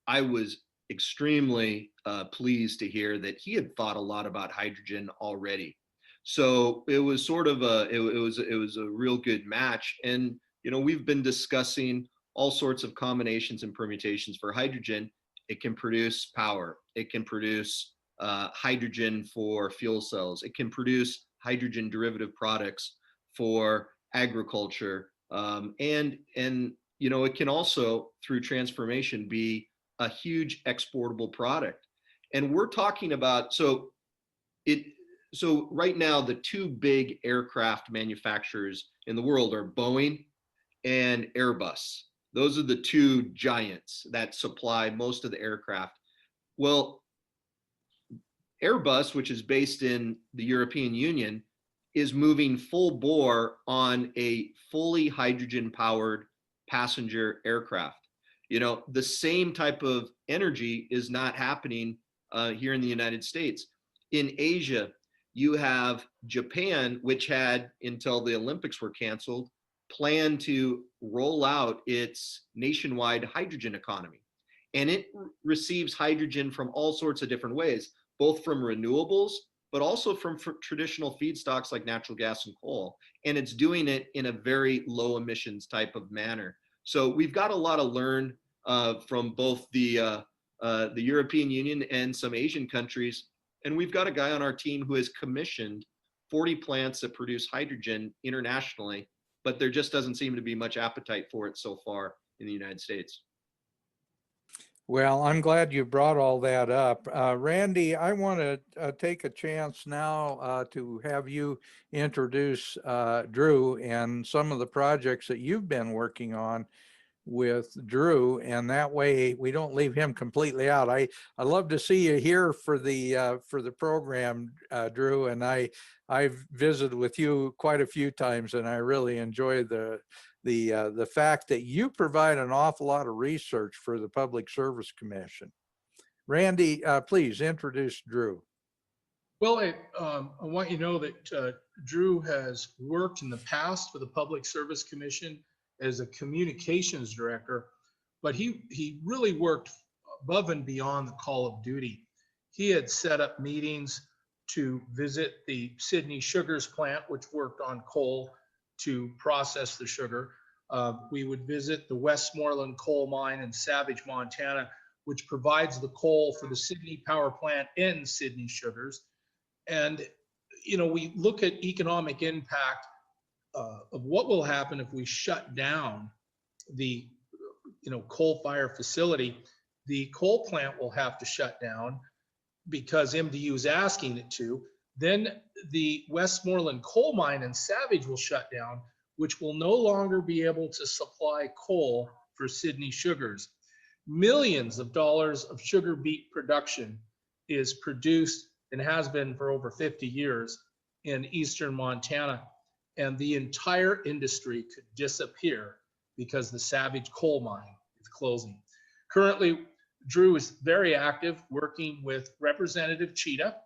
I was extremely pleased to hear that he had thought a lot about hydrogen already. So it was sort of it was a real good match. And we've been discussing all sorts of combinations and permutations for hydrogen. It can produce power. It can produce hydrogen for fuel cells. It can produce hydrogen derivative products for agriculture. And it can also, through transformation, be a huge exportable product. And we're talking about, so right now, the two big aircraft manufacturers in the world are Boeing and Airbus. Those are the two giants that supply most of the aircraft. Well, Airbus, which is based in the European Union, is moving full bore on a fully hydrogen powered passenger aircraft. The same type of energy is not happening here in the United States. In Asia, you have Japan, which had, until the Olympics were canceled, planned to roll out its nationwide hydrogen economy. And it receives hydrogen from all sorts of different ways, both from renewables, but also from traditional feedstocks like natural gas and coal. And it's doing it in a very low emissions type of manner. So we've got a lot to learn from both the European Union and some Asian countries. And we've got a guy on our team who has commissioned 40 plants that produce hydrogen internationally, but there just doesn't seem to be much appetite for it so far in the United States. Well, I'm glad you brought all that up. Randy, I want to take a chance now to have you introduce Drew and some of the projects that you've been working on with Drew, and that way we don't leave him completely out. I love to see you here for the program, Drew, and I've visited with you quite a few times, and I really enjoy the fact that you provide an awful lot of research for the Public Service Commission. Randy, please introduce Drew. Well, I want you to know that Drew has worked in the past for the Public Service Commission as a communications director, but he really worked above and beyond the call of duty. He had set up meetings to visit the Sydney Sugars plant, which worked on coal to process the sugar. We would visit the Westmoreland coal mine in Savage, Montana, which provides the coal for the Sydney power plant and Sydney Sugars. And, we look at economic impact of what will happen if we shut down the, coal fire facility. The coal plant will have to shut down because MDU is asking it to. Then the Westmoreland coal mine in Savage will shut down, which will no longer be able to supply coal for Sydney Sugars. Millions of dollars of sugar beet production is produced and has been for over 50 years in eastern Montana. And the entire industry could disappear because the Savage coal mine is closing. Currently, Drew is very active working with Representative Cheetah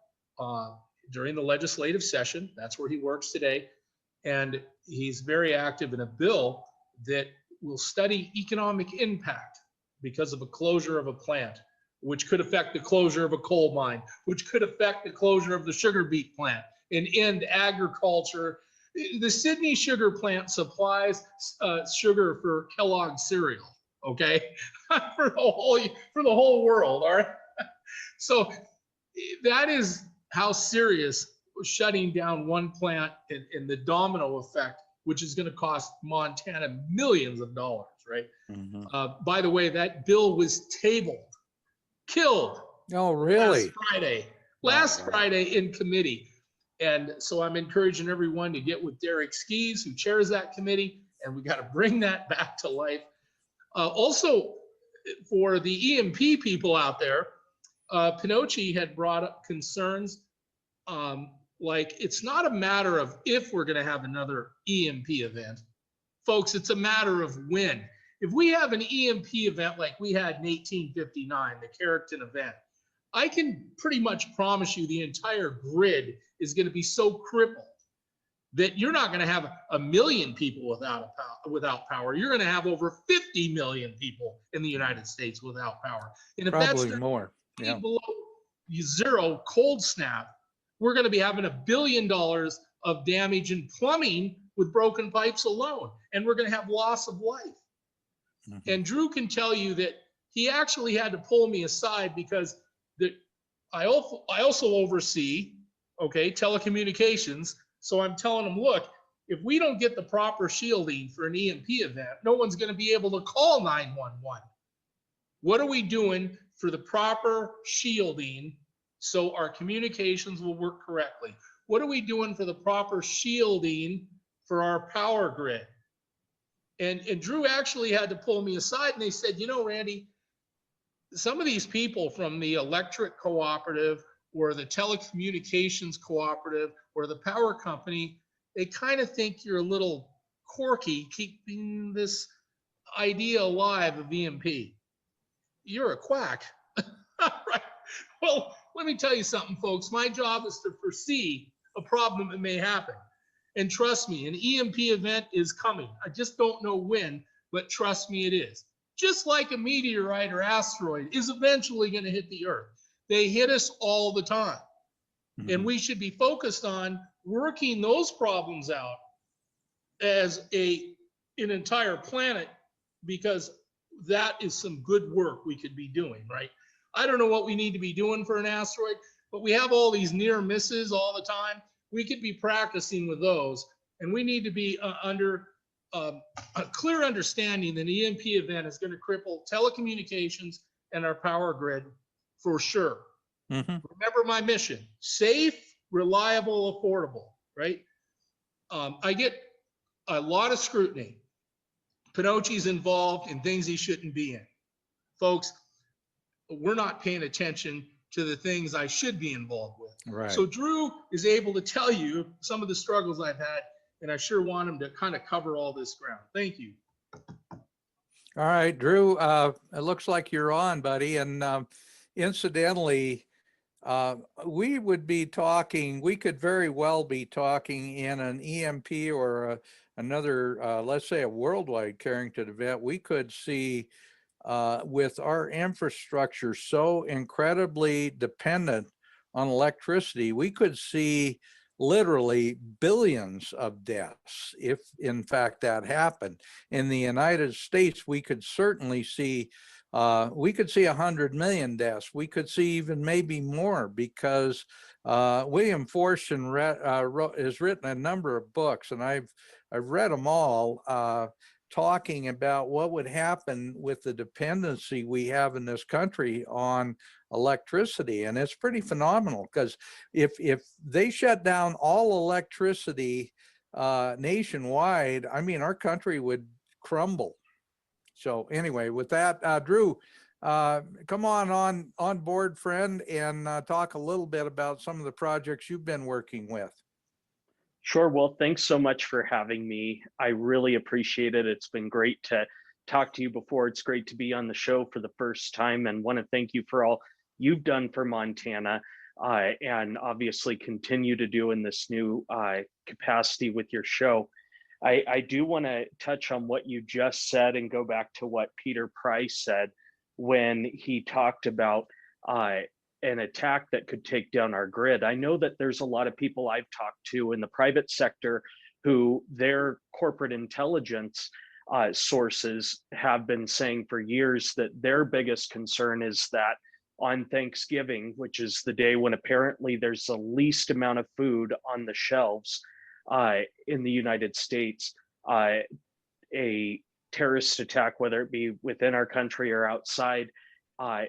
during the legislative session. That's where he works today. And he's very active in a bill that will study economic impact because of a closure of a plant, which could affect the closure of a coal mine, which could affect the closure of the sugar beet plant and end agriculture. The Sydney sugar plant supplies sugar for Kellogg's cereal, okay, for the whole world, all right? So that is how serious shutting down one plant and the domino effect, which is going to cost Montana millions of dollars, right? Mm-hmm. By the way, that bill was killed. Oh, really? Last Friday in committee. And so I'm encouraging everyone to get with Derek Skees, who chairs that committee, and we got to bring that back to life. Also, for the EMP people out there, Pinocchi had brought up concerns like it's not a matter of if we're going to have another EMP event. Folks, it's a matter of when. If we have an EMP event like we had in 1859, the Carrington event, I can pretty much promise you the entire grid is going to be so crippled that you're not going to have 1 million people without power. You're going to have over 50 million people in the United States without power. And if that's Probably more. Yeah. below zero cold snap, we're going to be having $1 billion of damage in plumbing with broken pipes alone. And we're going to have loss of life. Mhm. And Drew can tell you that he actually had to pull me aside because I also oversee, okay, telecommunications. So I'm telling him, look, if we don't get the proper shielding for an EMP event, no one's going to be able to call 911. What are we doing for the proper shielding so our communications will work correctly? What are we doing for the proper shielding for our power grid? And Drew actually had to pull me aside, and they said, you know, Randy, some of these people from the electric cooperative or the telecommunications cooperative or the power company, they kind of think you're a little quirky keeping this idea alive of EMP. You're a quack. Right. Well, let me tell you something, folks. My job is to foresee a problem that may happen. And trust me, an EMP event is coming. I just don't know when, but trust me, it is. Just like a meteorite or asteroid is eventually going to hit the Earth. They hit us all the time. Mhm. And we should be focused on working those problems out as an entire planet, because that is some good work we could be doing, right? I don't know what we need to be doing for an asteroid, but we have all these near misses all the time. We could be practicing with those, and we need to be under a clear understanding that an EMP event is going to cripple telecommunications and our power grid for sure. Mhm. Remember my mission: safe, reliable, affordable, right? I get a lot of scrutiny. Pinocchi's involved in things he shouldn't be in. Folks, we're not paying attention to the things I should be involved with. Right. So Drew is able to tell you some of the struggles I've had, and I sure want him to kind of cover all this ground. Thank you. All right, Drew, it looks like you're on, buddy. And incidentally, we could very well be talking in an EMP or another, let's say a worldwide Carrington event. We could see with our infrastructure so incredibly dependent on electricity, we could see literally billions of deaths if in fact that happened. In the United States, we could certainly see 100 million deaths. We could see even maybe more, because William Forstchen has written a number of books, and I've read them all, talking about what would happen with the dependency we have in this country on electricity. And it's pretty phenomenal, because if they shut down all electricity nationwide, I mean, our country would crumble. So anyway, with that, Drew, come on board, friend, and talk a little bit about some of the projects you've been working with. Sure. Well, thanks so much for having me. I really appreciate it. It's been great to talk to you before. It's great to be on the show for the first time, and want to thank you for all you've done for Montana, and obviously continue to do in this new capacity with your show. I do want to touch on what you just said and go back to what Peter Pry said when he talked about an attack that could take down our grid. I know that there's a lot of people I've talked to in the private sector who their corporate intelligence sources have been saying for years that their biggest concern is that on Thanksgiving, which is the day when apparently there's the least amount of food on the shelves in the United States, a terrorist attack, whether it be within our country or outside,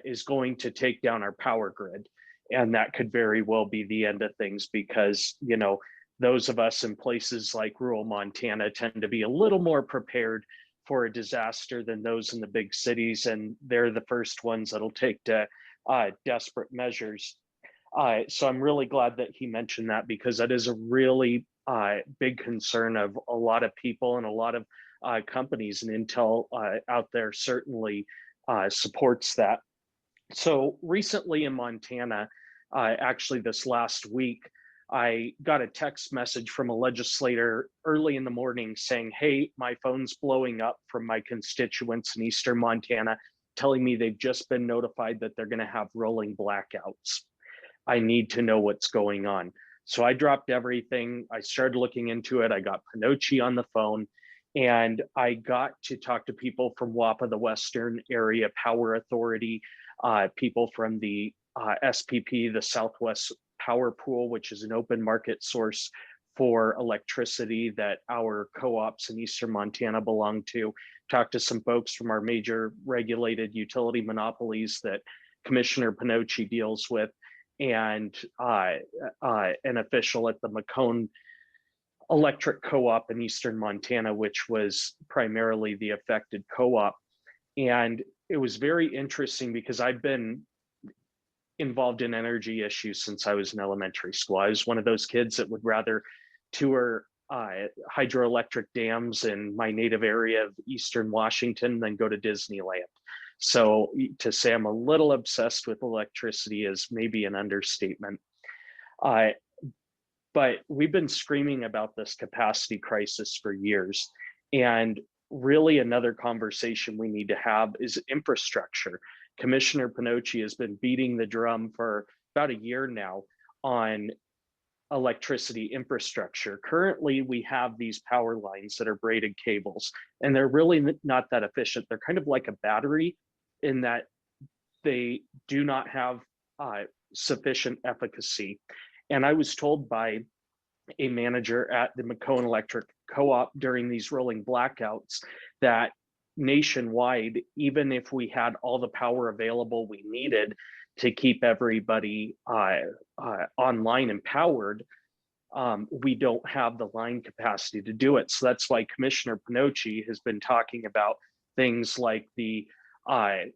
is going to take down our power grid. And that could very well be the end of things, because, you know, those of us in places like rural Montana tend to be a little more prepared for a disaster than those in the big cities. And they're the first ones that'll take to desperate measures. So I'm really glad that he mentioned that, because that is a really big concern of a lot of people and a lot of companies, and Intel out there certainly supports that. So recently in Montana, actually this last week, I got a text message from a legislator early in the morning saying, hey, my phone's blowing up from my constituents in Eastern Montana, telling me they've just been notified that they're going to have rolling blackouts. I need to know what's going on. So I dropped everything. I started looking into it. I got Pinocchi on the phone, and I got to talk to people from WAPA, the Western Area Power Authority, people from the SPP, the Southwest Power Pool, which is an open market source for electricity that our co-ops in Eastern Montana belong to. Talked to some folks from our major regulated utility monopolies that Commissioner Pinocchi deals with, and an official at the Macomb Electric Co-op in Eastern Montana, which was primarily the affected co-op. And it was very interesting because I've been involved in energy issues since I was in elementary school. I was one of those kids that would rather tour hydroelectric dams in my native area of Eastern Washington than go to Disneyland. So to say I'm a little obsessed with electricity is maybe an understatement. But we've been screaming about this capacity crisis for years. And really another conversation we need to have is infrastructure. Commissioner Pinocchi has been beating the drum for about a year now on electricity infrastructure. Currently, we have these power lines that are braided cables, and they're really not that efficient. They're kind of like a battery in that they do not have sufficient efficacy. And I was told by a manager at the Macomb Electric Co-op during these rolling blackouts that nationwide, even if we had all the power available we needed to keep everybody online and powered, we don't have the line capacity to do it. So that's why Commissioner Pinocchi has been talking about things like the the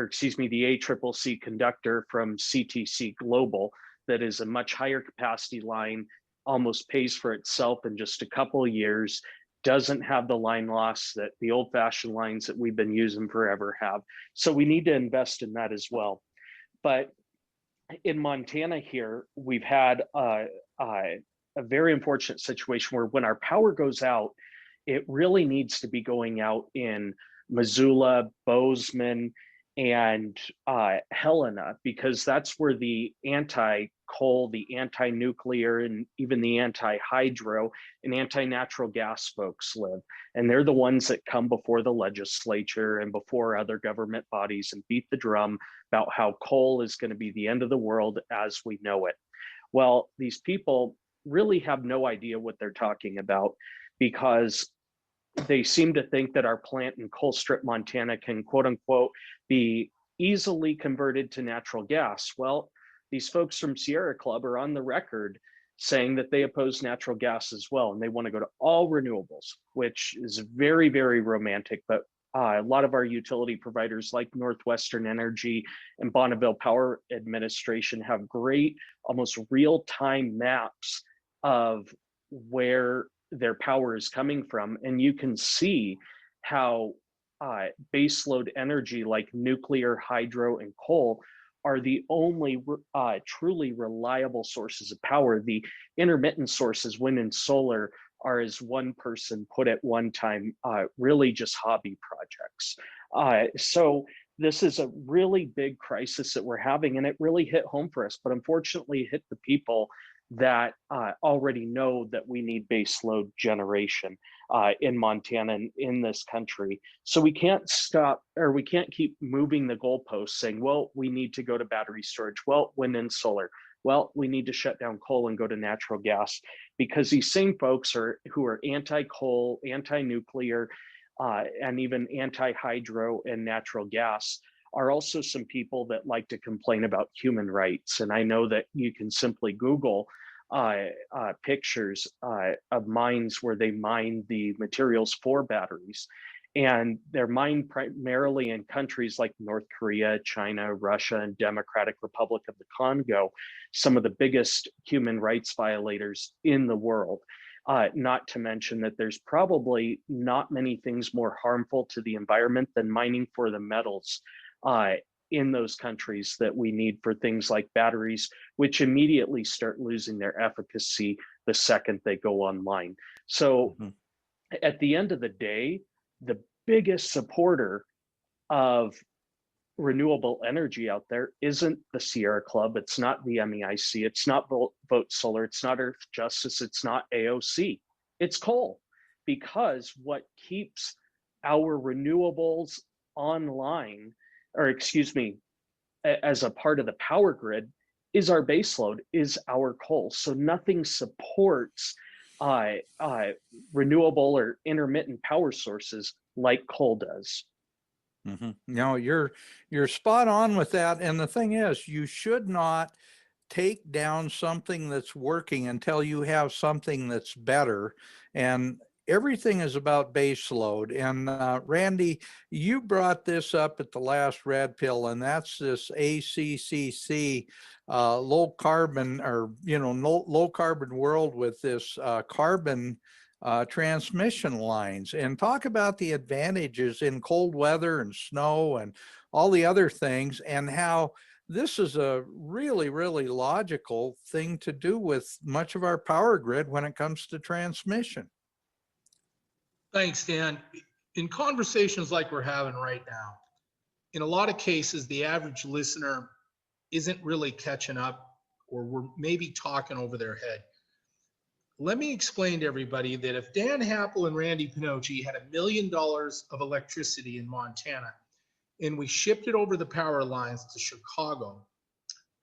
ACCC conductor from CTC Global that is a much higher capacity line, almost pays for itself in just a couple of years, doesn't have the line loss that the old-fashioned lines that we've been using forever have. So we need to invest in that as well. But in Montana here, we've had a very unfortunate situation where when our power goes out, it really needs to be going out in Missoula, Bozeman, and Helena, because that's where the anti-coal, the anti-nuclear, and even the anti-hydro and anti-natural gas folks live. And they're the ones that come before the legislature and before other government bodies and beat the drum about how coal is going to be the end of the world as we know it. Well, these people really have no idea what they're talking about, because they seem to think that our plant in Colstrip, Montana can, quote unquote, be easily converted to natural gas. Well, these folks from Sierra Club are on the record saying that they oppose natural gas as well, and they want to go to all renewables, which is very, very romantic. But a lot of our utility providers like Northwestern Energy and Bonneville Power Administration have great, almost real-time maps of where their power is coming from. And you can see how baseload energy like nuclear, hydro, and coal are the only truly reliable sources of power. The intermittent sources, wind and solar, are, as one person put it one time, really just hobby projects. So this is a really big crisis that we're having, and it really hit home for us. But unfortunately, it hit the people that already know that we need baseload generation in Montana and in this country. So we can't stop, or we can't keep moving the goalposts saying, well, we need to go to battery storage. Well, wind and solar. Well, we need to shut down coal and go to natural gas, because these same folks who are anti-coal, anti-nuclear, and even anti-hydro and natural gas are also some people that like to complain about human rights. And I know that you can simply Google pictures of mines where they mine the materials for batteries. And they're mined primarily in countries like North Korea, China, Russia, and Democratic Republic of the Congo, some of the biggest human rights violators in the world. Not to mention that there's probably not many things more harmful to the environment than mining for the metals in those countries that we need for things like batteries, which immediately start losing their efficacy the second they go online. So at the end of the day, the biggest supporter of renewable energy out there isn't the Sierra Club, it's not the MEIC, it's not Vote Solar, it's not Earth Justice, it's not AOC, it's coal. Because what keeps our renewables online, or excuse me, as a part of the power grid, is our baseload, is our coal. So nothing supports renewable or intermittent power sources like coal does. No, you're spot on with that. And the thing is, you should not take down something that's working until you have something that's better. And everything is about base load. And Randy, you brought this up at the last Red Pill, and that's this ACCC low carbon, or low carbon world with this carbon transmission lines, and talk about the advantages in cold weather and snow and all the other things, and how this is a really, really logical thing to do with much of our power grid when it comes to transmission. Thanks, Dan. In conversations like we're having right now, in a lot of cases, the average listener isn't really catching up, or we're maybe talking over their head. Let me explain to everybody that if Dan Happel and Randy Pinocchi had $1 million of electricity in Montana and we shipped it over the power lines to Chicago,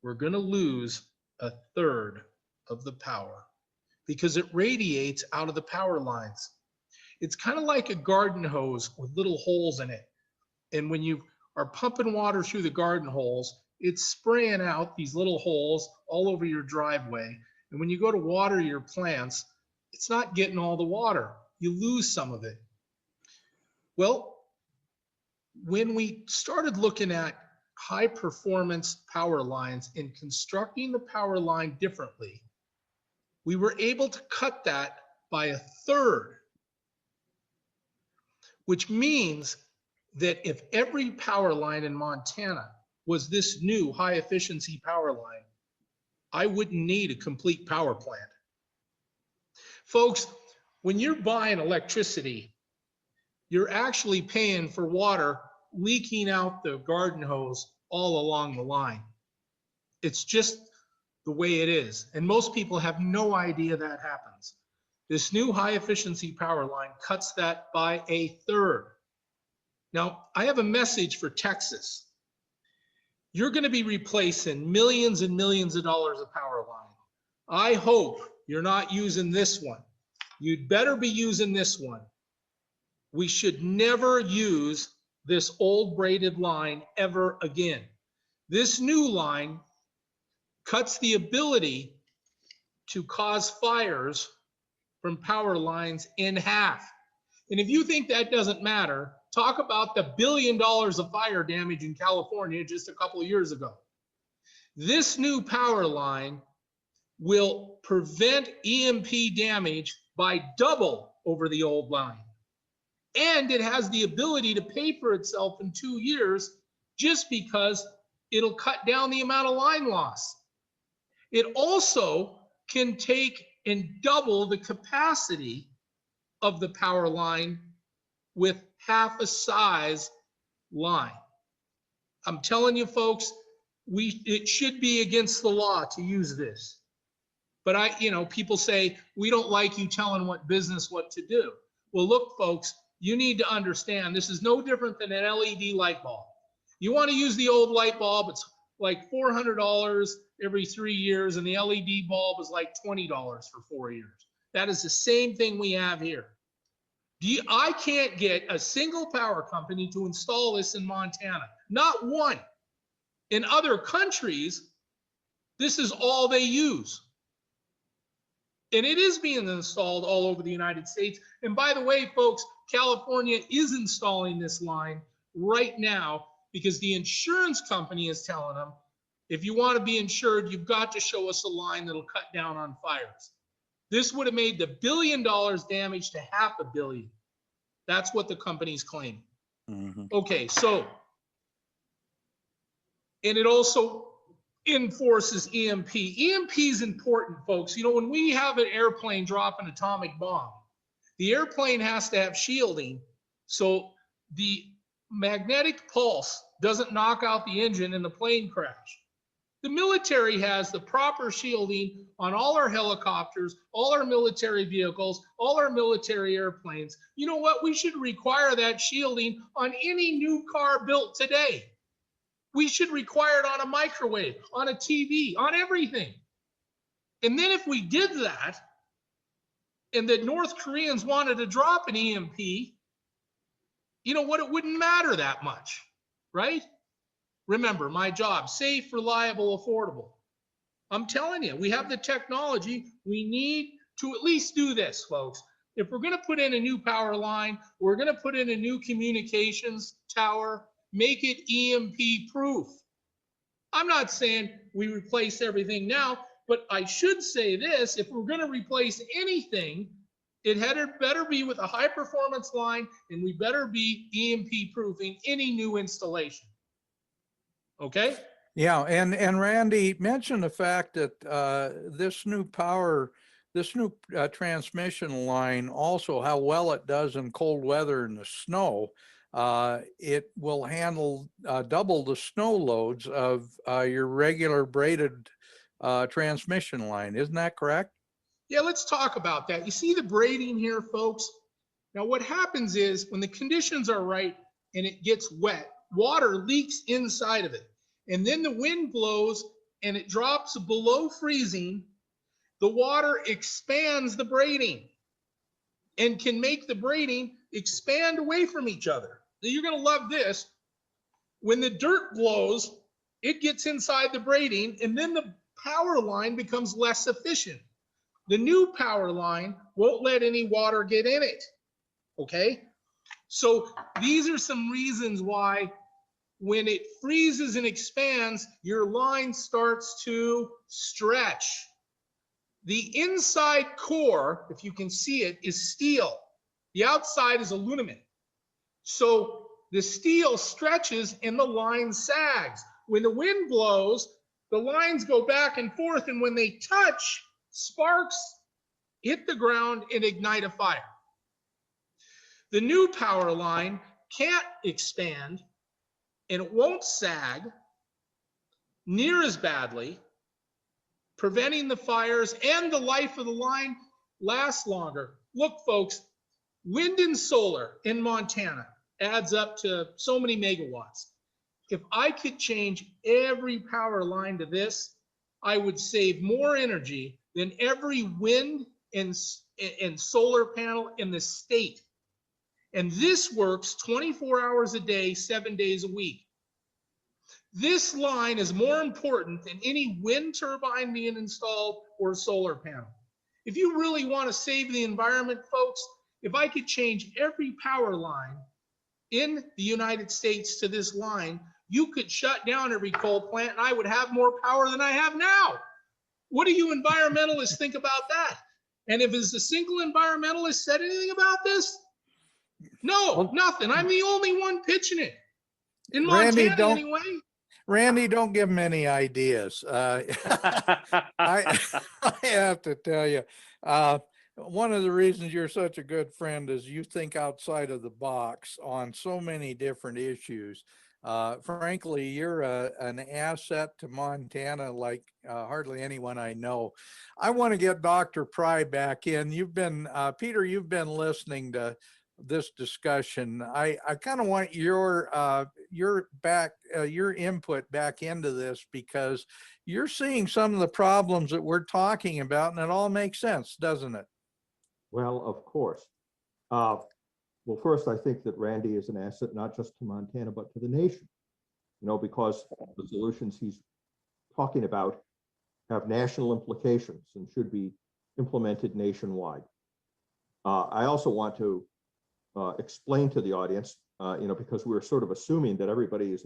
we're going to lose 1/3 of the power because it radiates out of the power lines. It's kind of like a garden hose with little holes in it. And when you are pumping water through the garden holes, it's spraying out these little holes all over your driveway. And when you go to water your plants, it's not getting all the water. You lose some of it. Well, when we started looking at high performance power lines and constructing the power line differently, we were able to cut that by 1/3, which means that if every power line in Montana was this new high efficiency power line, I wouldn't need a complete power plant. Folks, when you're buying electricity, you're actually paying for water leaking out the garden hose all along the line. It's just the way it is. And most people have no idea that happens. This new high efficiency power line cuts that by 1/3. Now, I have a message for Texas. You're going to be replacing millions and millions of dollars of power line. I hope you're not using this one. You'd better be using this one. We should never use this old braided line ever again. This new line cuts the ability to cause fires from power lines in half. And if you think that doesn't matter, talk about the $1 billion of fire damage in California just a couple of years ago. This new power line will prevent EMP damage by double over the old line. And it has the ability to pay for itself in 2 years just because it'll cut down the amount of line loss. It also can take and double the capacity of the power line with half a size line. I'm telling you folks, it should be against the law to use this. But people say, we don't like you telling what business what to do. Well, look, folks, you need to understand this is no different than an LED light bulb. You want to use the old light bulb, it's like $400 every 3 years, and the LED bulb is like $20 for 4 years. That is the same thing we have here. I can't get a single power company to install this in Montana, not one. In other countries, this is all they use. And it is being installed all over the United States. And by the way, folks, California is installing this line right now because the insurance company is telling them, if you want to be insured, you've got to show us a line that'll cut down on fires. This would have made the $1 billion damage to $500 million. That's what the company's claiming. Okay, so And it also enforces EMP. EMP is important, folks. You know, when we have an airplane drop an atomic bomb, the airplane has to have shielding so the magnetic pulse doesn't knock out the engine and the plane crash. The military has the proper shielding on all our helicopters, all our military vehicles, all our military airplanes. You know what? We should require that shielding on any new car built today. We should require it on a microwave, on a TV, on everything. And then if we did that, and the North Koreans wanted to drop an EMP, you know what? It wouldn't matter that much, right? Remember, my job, safe, reliable, affordable. I'm telling you, we have the technology. We need to at least do this, folks. If we're going to put in a new power line, we're going to put in a new communications tower, make it EMP proof. I'm not saying we replace everything now, but I should say this: if we're going to replace anything, it had better be with a high performance line, and we better be EMP proofing any new installation. Okay. Yeah, and Randy mentioned the fact that this new transmission line, also how well it does in cold weather and the snow. It will handle double the snow loads of your regular braided transmission line. Isn't that correct? Yeah, let's talk about that. You see the braiding here, folks? Now what happens is when the conditions are right and it gets wet, water leaks inside of it. And then the wind blows and it drops below freezing. The water expands the braiding and can make the braiding expand away from each other. Now you're going to love this. When the dirt blows, it gets inside the braiding, and then the power line becomes less efficient. The new power line won't let any water get in it. Okay? So these are some reasons why when it freezes and expands, your line starts to stretch. The inside core, if you can see it, is steel. The outside is aluminum. So the steel stretches and the line sags. When the wind blows, the lines go back and forth, and when they touch, sparks hit the ground and ignite a fire. The new power line can't expand, and it won't sag near as badly, preventing the fires, and the life of the line lasts longer. Look, folks, wind and solar in Montana adds up to so many megawatts. If I could change every power line to this, I would save more energy than every wind and solar panel in the state. And this works 24 hours a day, 7 days a week. This line is more important than any wind turbine being installed or solar panel. If you really want to save the environment, folks, if I could change every power line in the United States to this line, you could shut down every coal plant and I would have more power than I have now. What do you environmentalists think about that? And if has a single environmentalist said anything about this? No, nothing. I'm the only one pitching it. In Montana, anyway. Randy, don't give him any ideas. I have to tell you, one of the reasons you're such a good friend is you think outside of the box on so many different issues. Frankly, you're an asset to Montana like hardly anyone I know. I want to get Dr. Pry back in. You've been, Peter, you've been listening to this discussion. I kind of want your input back into this, because you're seeing some of the problems that we're talking about, and it all makes sense, doesn't it? Well, of course. Well, first, I think that Randy is an asset not just to Montana, but to the nation, because the solutions he's talking about have national implications and should be implemented nationwide. I also want to explain to the audience, because we're sort of assuming that everybody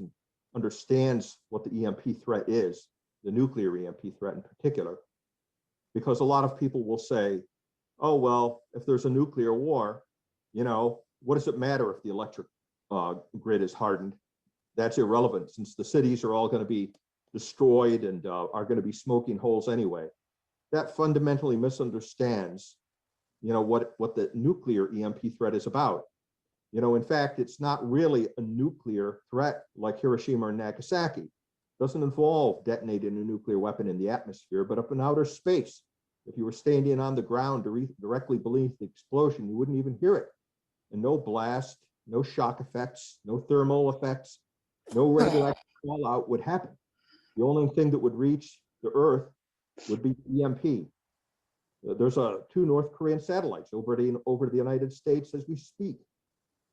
understands what the EMP threat is, the nuclear EMP threat in particular, because a lot of people will say, oh, well, if there's a nuclear war, what does it matter if the electric grid is hardened? that's irrelevant since the cities are all going to be destroyed and are going to be smoking holes anyway. That fundamentally misunderstands, what the nuclear EMP threat is about. In fact, it's not really a nuclear threat like Hiroshima or Nagasaki. It doesn't involve detonating a nuclear weapon in the atmosphere, but up in outer space. If you were standing on the ground directly beneath the explosion, you wouldn't even hear it. And no blast, no shock effects, no thermal effects, no radioactive fallout would happen. The only thing that would reach the Earth would be EMP. There's two North Korean satellites over the United States as we speak.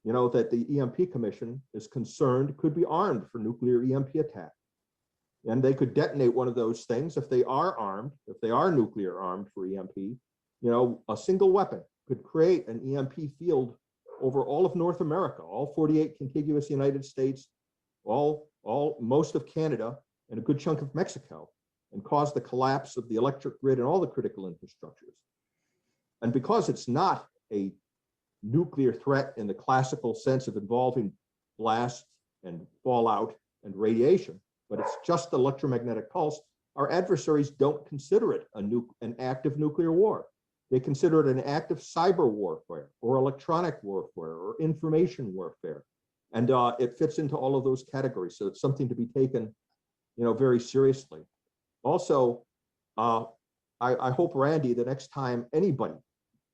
That the EMP Commission is concerned could be armed for nuclear EMP attack. And they could detonate one of those things if they are armed, if they are nuclear armed for EMP. A single weapon could create an EMP field over all of North America, all 48 contiguous United States, most of Canada, and a good chunk of Mexico, and cause the collapse of the electric grid and all the critical infrastructures. And because it's not a nuclear threat in the classical sense of involving blast and fallout and radiation, but it's just electromagnetic pulse, our adversaries don't consider it an active nuclear war. They consider it an act of cyber warfare or electronic warfare or information warfare. And it fits into all of those categories. So it's something to be taken, very seriously. Also, I hope, Randy, the next time anybody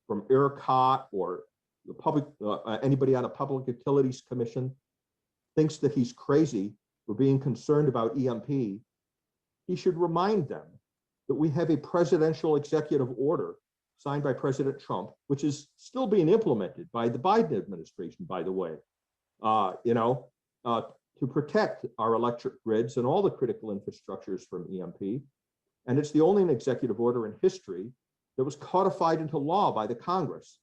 from ERCOT or the public, anybody on a Public Utilities Commission thinks that he's crazy for being concerned about EMP, he should remind them that we have a presidential executive order signed by President Trump, which is still being implemented by the Biden administration, by the way, to protect our electric grids and all the critical infrastructures from EMP. And it's the only executive order in history that was codified into law by the Congress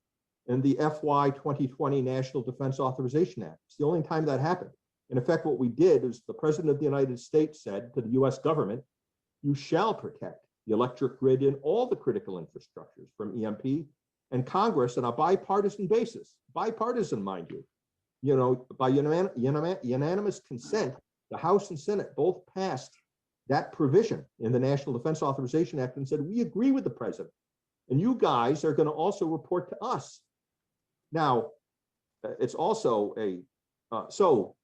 in the FY 2020 National Defense Authorization Act. It's the only time that happened. In effect, what we did is the President of the United States said to the US government, you shall protect the electric grid and all the critical infrastructures from EMP, and Congress on a bipartisan basis, bipartisan, mind you, by unanimous consent, the House and Senate both passed that provision in the National Defense Authorization Act and said, we agree with the president, and you guys are going to also report to us. Now, it's also so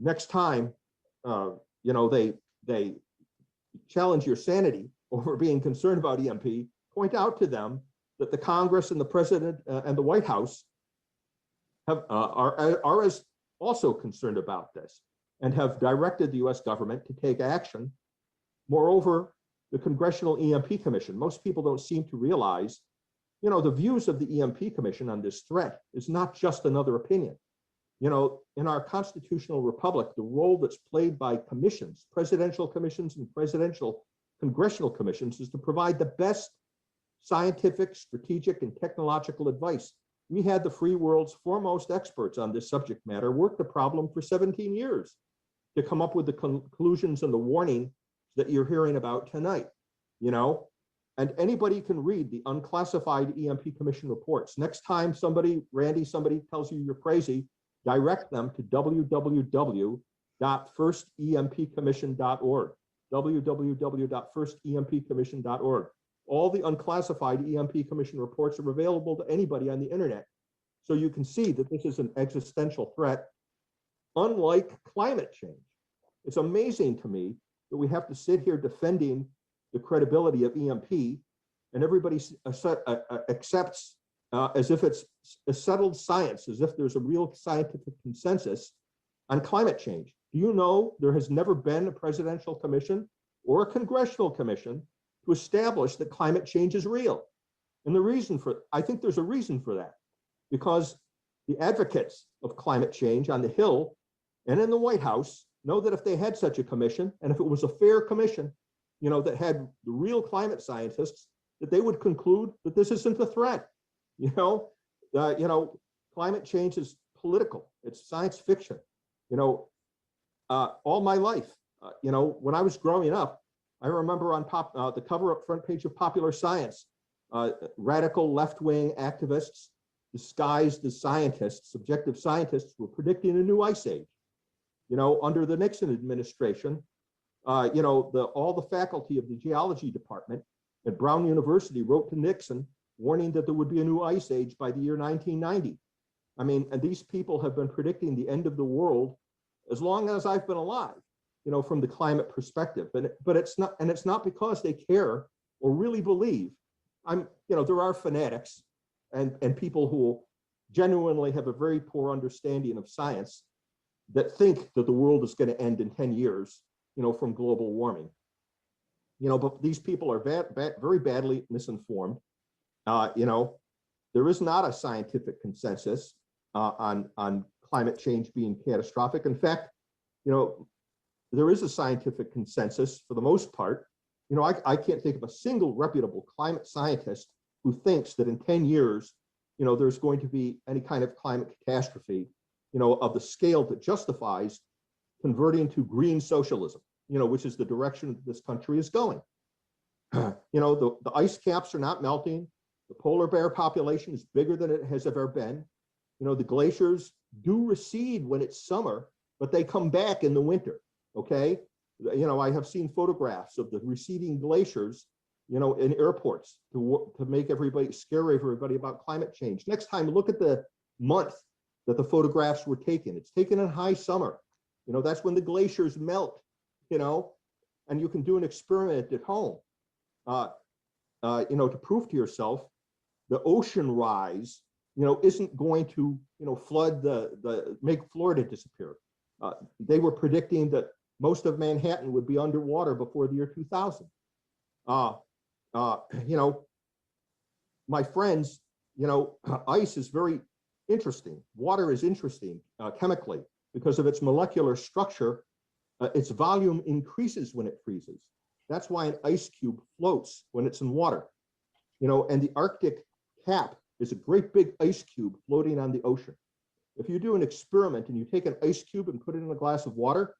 next time, they challenge your sanity over being concerned about EMP, point out to them that the Congress and the president and the White House are as also concerned about this and have directed the US government to take action. Moreover, the Congressional EMP Commission, most people don't seem to realize, the views of the EMP Commission on this threat is not just another opinion. In our constitutional republic, the role that's played by commissions, presidential commissions and presidential congressional commissions, is to provide the best scientific, strategic, and technological advice. We had the free world's foremost experts on this subject matter work the problem for 17 years to come up with the conclusions and the warning that you're hearing about tonight, and anybody can read the unclassified EMP Commission reports. Next time somebody tells you you're crazy, direct them to www.firstempcommission.org, www.firstempcommission.org. All the unclassified EMP Commission reports are available to anybody on the internet. So you can see that this is an existential threat, unlike climate change. It's amazing to me that we have to sit here defending the credibility of EMP and everybody accepts as if it's a settled science, as if there's a real scientific consensus on climate change. Do you know there has never been a presidential commission or a congressional commission to establish that climate change is real? And I think there's a reason for that, because the advocates of climate change on the Hill and in the White House know that if they had such a commission, and if it was a fair commission, that had the real climate scientists, that they would conclude that this isn't a threat. Climate change is political. It's science fiction. All my life, when I was growing up, I remember on the cover front page of Popular Science, radical left-wing activists disguised as scientists, objective scientists, were predicting a new ice age. Under the Nixon administration, all the faculty of the geology department at Brown University wrote to Nixon warning that there would be a new ice age by the year 1990. I mean, and these people have been predicting the end of the world as long as I've been alive, from the climate perspective. But it's not because they care or really believe. There are fanatics and people who genuinely have a very poor understanding of science that think that the world is going to end in 10 years, from global warming. But these people are very badly misinformed. There is not a scientific consensus on climate change being catastrophic. In fact, there is a scientific consensus for the most part. I can't think of a single reputable climate scientist who thinks that in 10 years, there's going to be any kind of climate catastrophe, of the scale that justifies converting to green socialism, which is the direction this country is going. The ice caps are not melting. The polar bear population is bigger than it has ever been. The glaciers do recede when it's summer, but they come back in the winter. Okay. I have seen photographs of the receding glaciers, in airports to scare everybody about climate change. Next time, look at the month that the photographs were taken. It's taken in high summer. That's when the glaciers melt, and you can do an experiment at home, to prove to yourself the ocean rise, isn't going to, flood make Florida disappear. They were predicting that most of Manhattan would be underwater before the year 2000. My friends, ice is very interesting. Water is interesting chemically because of its molecular structure. Its volume increases when it freezes. That's why an ice cube floats when it's in water. And the Arctic cap is a great big ice cube floating on the ocean. If you do an experiment and you take an ice cube and put it in a glass of water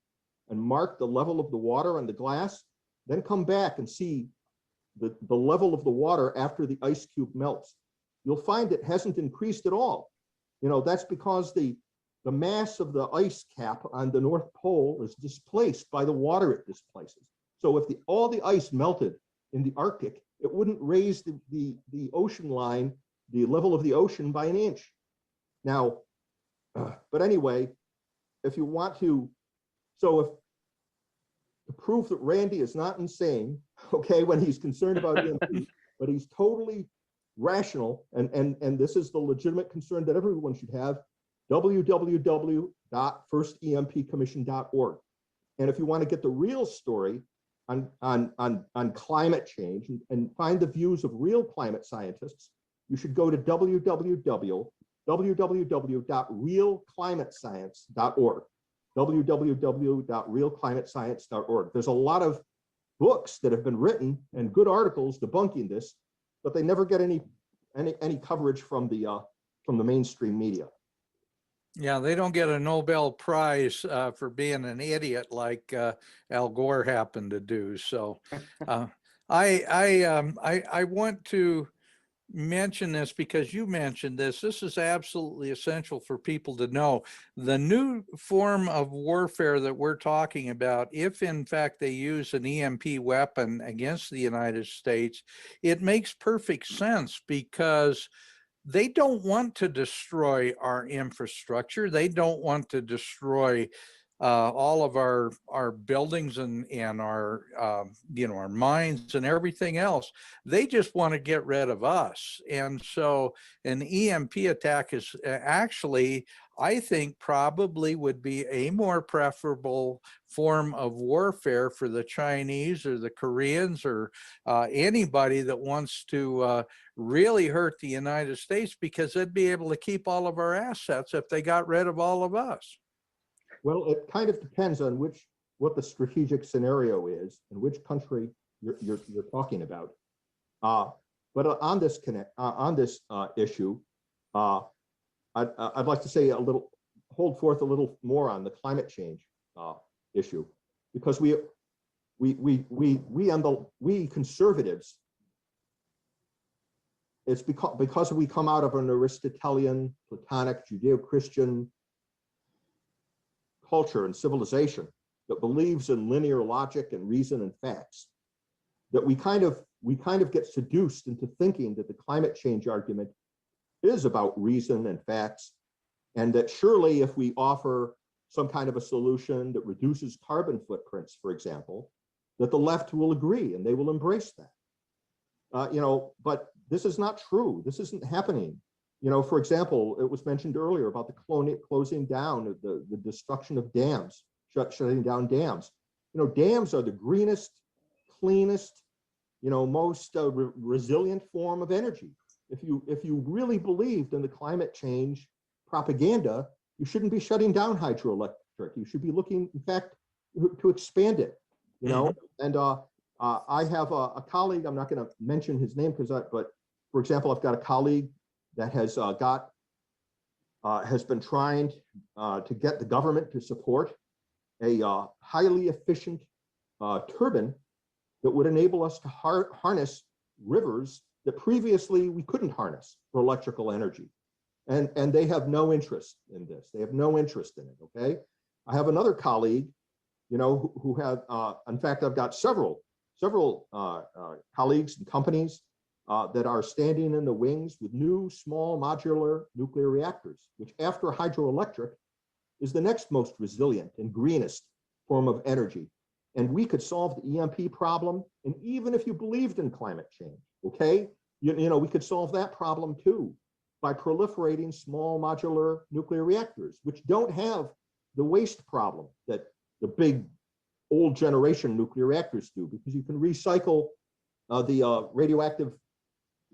and mark the level of the water on the glass, then come back and see the level of the water after the ice cube melts, you'll find it hasn't increased at all. That's because the mass of the ice cap on the North Pole is displaced by the water it displaces. So if all the ice melted in the Arctic, it wouldn't raise the ocean line, the level of the ocean, by an inch. Now, but anyway, if you want to, to prove that Randy is not insane, okay, when he's concerned about EMP, but he's totally rational, and this is the legitimate concern that everyone should have, www.firstempcommission.org. And if you want to get the real story on climate change and find the views of real climate scientists, you should go to www.realclimatescience.org. www.realclimatescience.org. There's a lot of books that have been written and good articles debunking this, but they never get any coverage from the mainstream media. Yeah, they don't get a Nobel Prize for being an idiot like Al Gore happened to do. So I want to mention this because you mentioned this. This is absolutely essential for people to know. The new form of warfare that we're talking about, if in fact they use an EMP weapon against the United States, it makes perfect sense because they don't want to destroy our infrastructure. They don't want to destroy all of our buildings and our our mines and everything else. They just want to get rid of us. And so an EMP attack is actually, I think, probably would be a more preferable form of warfare for the Chinese or the Koreans or anybody that wants to really hurt the United States, because they'd be able to keep all of our assets if they got rid of all of us. Well, it kind of depends on what the strategic scenario is and which country you're talking about. But on this issue, I'd like to say hold forth a little more on the climate change issue, because we conservatives, it's because we come out of an Aristotelian, Platonic, Judeo-Christian culture and civilization that believes in linear logic and reason and facts, that we kind of get seduced into thinking that the climate change argument is about reason and facts, and that surely if we offer some kind of a solution that reduces carbon footprints, for example, that the left will agree and they will embrace that. But this is not true. This isn't happening. For example, it was mentioned earlier about the closing down of the destruction of dams, shutting down dams. Dams are the greenest, cleanest, most resilient form of energy. If you really believed in the climate change propaganda, you shouldn't be shutting down hydroelectric. You should be looking, in fact, to expand it. And I have a colleague. I'm not going to mention his name but for example, I've got a colleague that has been trying to get the government to support a highly efficient turbine that would enable us to harness rivers that previously we couldn't harness for electrical energy. And they have no interest in this. They have no interest in it, okay? I have another colleague, who have, in fact, I've got several colleagues and companies that are standing in the wings with new small modular nuclear reactors, which after hydroelectric is the next most resilient and greenest form of energy. And we could solve the EMP problem. And even if you believed in climate change, okay, we could solve that problem too by proliferating small modular nuclear reactors, which don't have the waste problem that the big old generation nuclear reactors do, because you can recycle the radioactive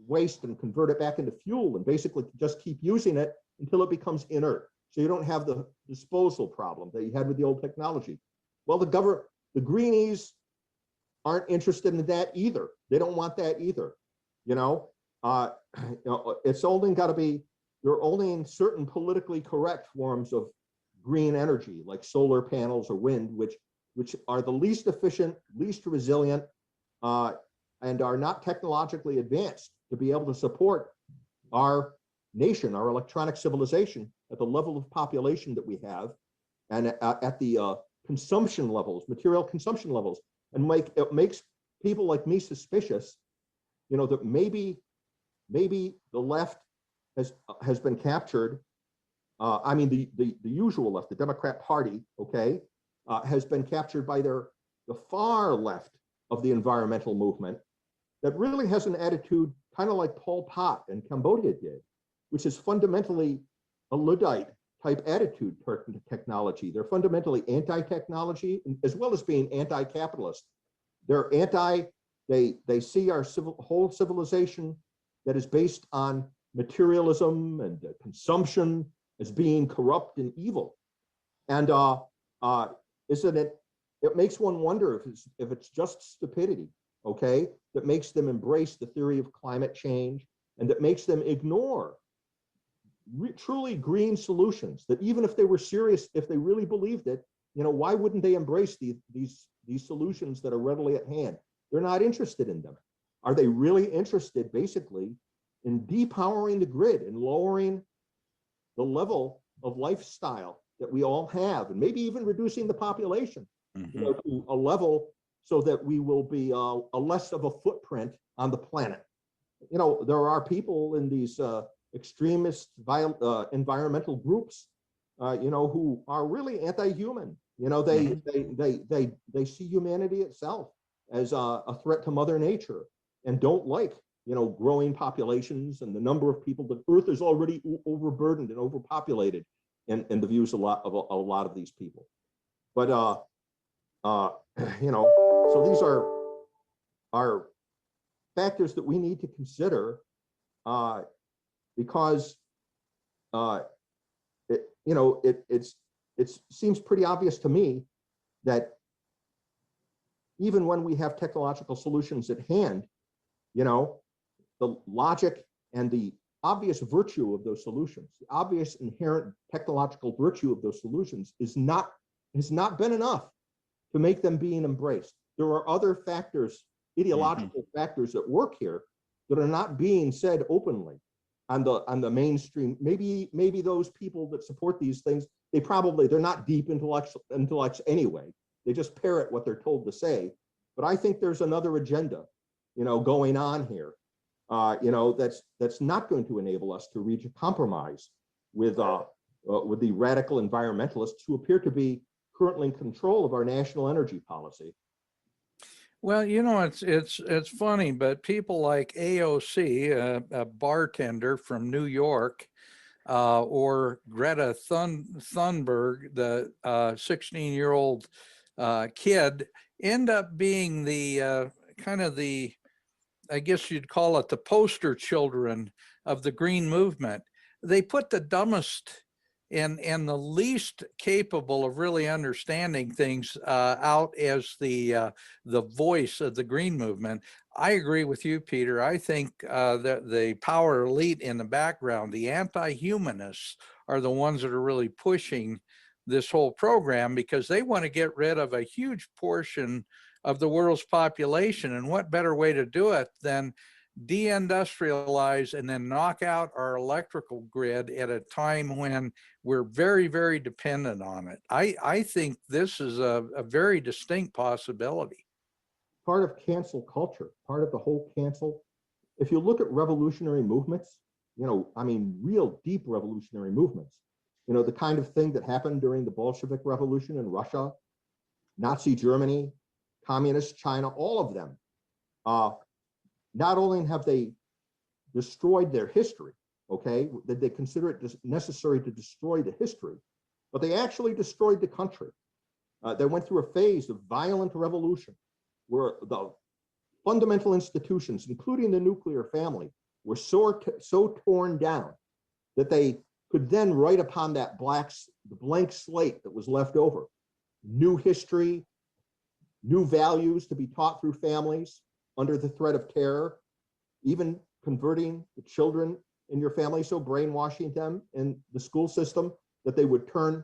waste and convert it back into fuel and basically just keep using it until it becomes inert. So you don't have the disposal problem that you had with the old technology. Well, the greenies aren't interested in that either. They don't want that either. It's only got to be, they're only in certain politically correct forms of green energy, like solar panels or wind, which are the least efficient, least resilient, and are not technologically advanced to be able to support our nation, our electronic civilization at the level of population that we have, and at the consumption levels, material consumption levels, and it makes people like me suspicious, that maybe the left has been captured. The usual left, the Democrat Party, okay, has been captured by the far left of the environmental movement that really has an attitude kind of like Pol Pot in Cambodia did, which is fundamentally a Luddite type attitude toward technology. They're fundamentally anti-technology as well as being anti-capitalist. They're they see our whole civilization that is based on materialism and consumption as being corrupt and evil. And it makes one wonder if it's just stupidity, okay, that makes them embrace the theory of climate change and that makes them ignore truly green solutions, that even if they were serious, if they really believed it, why wouldn't they embrace these solutions that are readily at hand? They're not interested in them. Are they really interested basically in depowering the grid and lowering the level of lifestyle that we all have, and maybe even reducing the population to a level so that we will be a less of a footprint on the planet? There are people in these extremist environmental groups, who are really anti-human. They see humanity itself as a threat to Mother Nature and don't like, growing populations and the number of people. The Earth is already overburdened and overpopulated in the views of a lot of these people. But so these are factors that we need to consider because it seems pretty obvious to me that even when we have technological solutions at hand, the logic and the obvious virtue of those solutions, the obvious inherent technological virtue of those solutions has not been enough to make them being embraced. There are other factors, ideological factors at work here that are not being said openly on the mainstream. Maybe those people that support these things they're not deep intellects anyway. They just parrot what they're told to say. But I think there's another agenda, going on here, that's not going to enable us to reach a compromise with the radical environmentalists who appear to be currently in control of our national energy policy. Well, it's funny, but people like AOC, a bartender from New York, or Greta Thunberg, the 16-year-old kid, end up being the kind of the, I guess you'd call it the poster children of the green movement. They put the dumbest and the least capable of really understanding things out as the voice of the green movement. I agree with you, Peter. I think that the power elite in the background, the anti-humanists, are the ones that are really pushing this whole program because they want to get rid of a huge portion of the world's population. And what better way to do it than deindustrialize and then knock out our electrical grid at a time when we're very, very dependent on it. I think this is a very distinct possibility. Part of cancel culture, part of the whole cancel. If you look at revolutionary movements, real deep revolutionary movements, the kind of thing that happened during the Bolshevik Revolution in Russia, Nazi Germany, Communist China, all of them, not only have they destroyed their history, that they consider it necessary to destroy the history, but they actually destroyed the country. They went through a phase of violent revolution where the fundamental institutions, including the nuclear family, were so torn down that they could then write upon that the blank slate that was left over, new history, new values to be taught through families under the threat of terror, even converting the children in your family, so brainwashing them in the school system that they would turn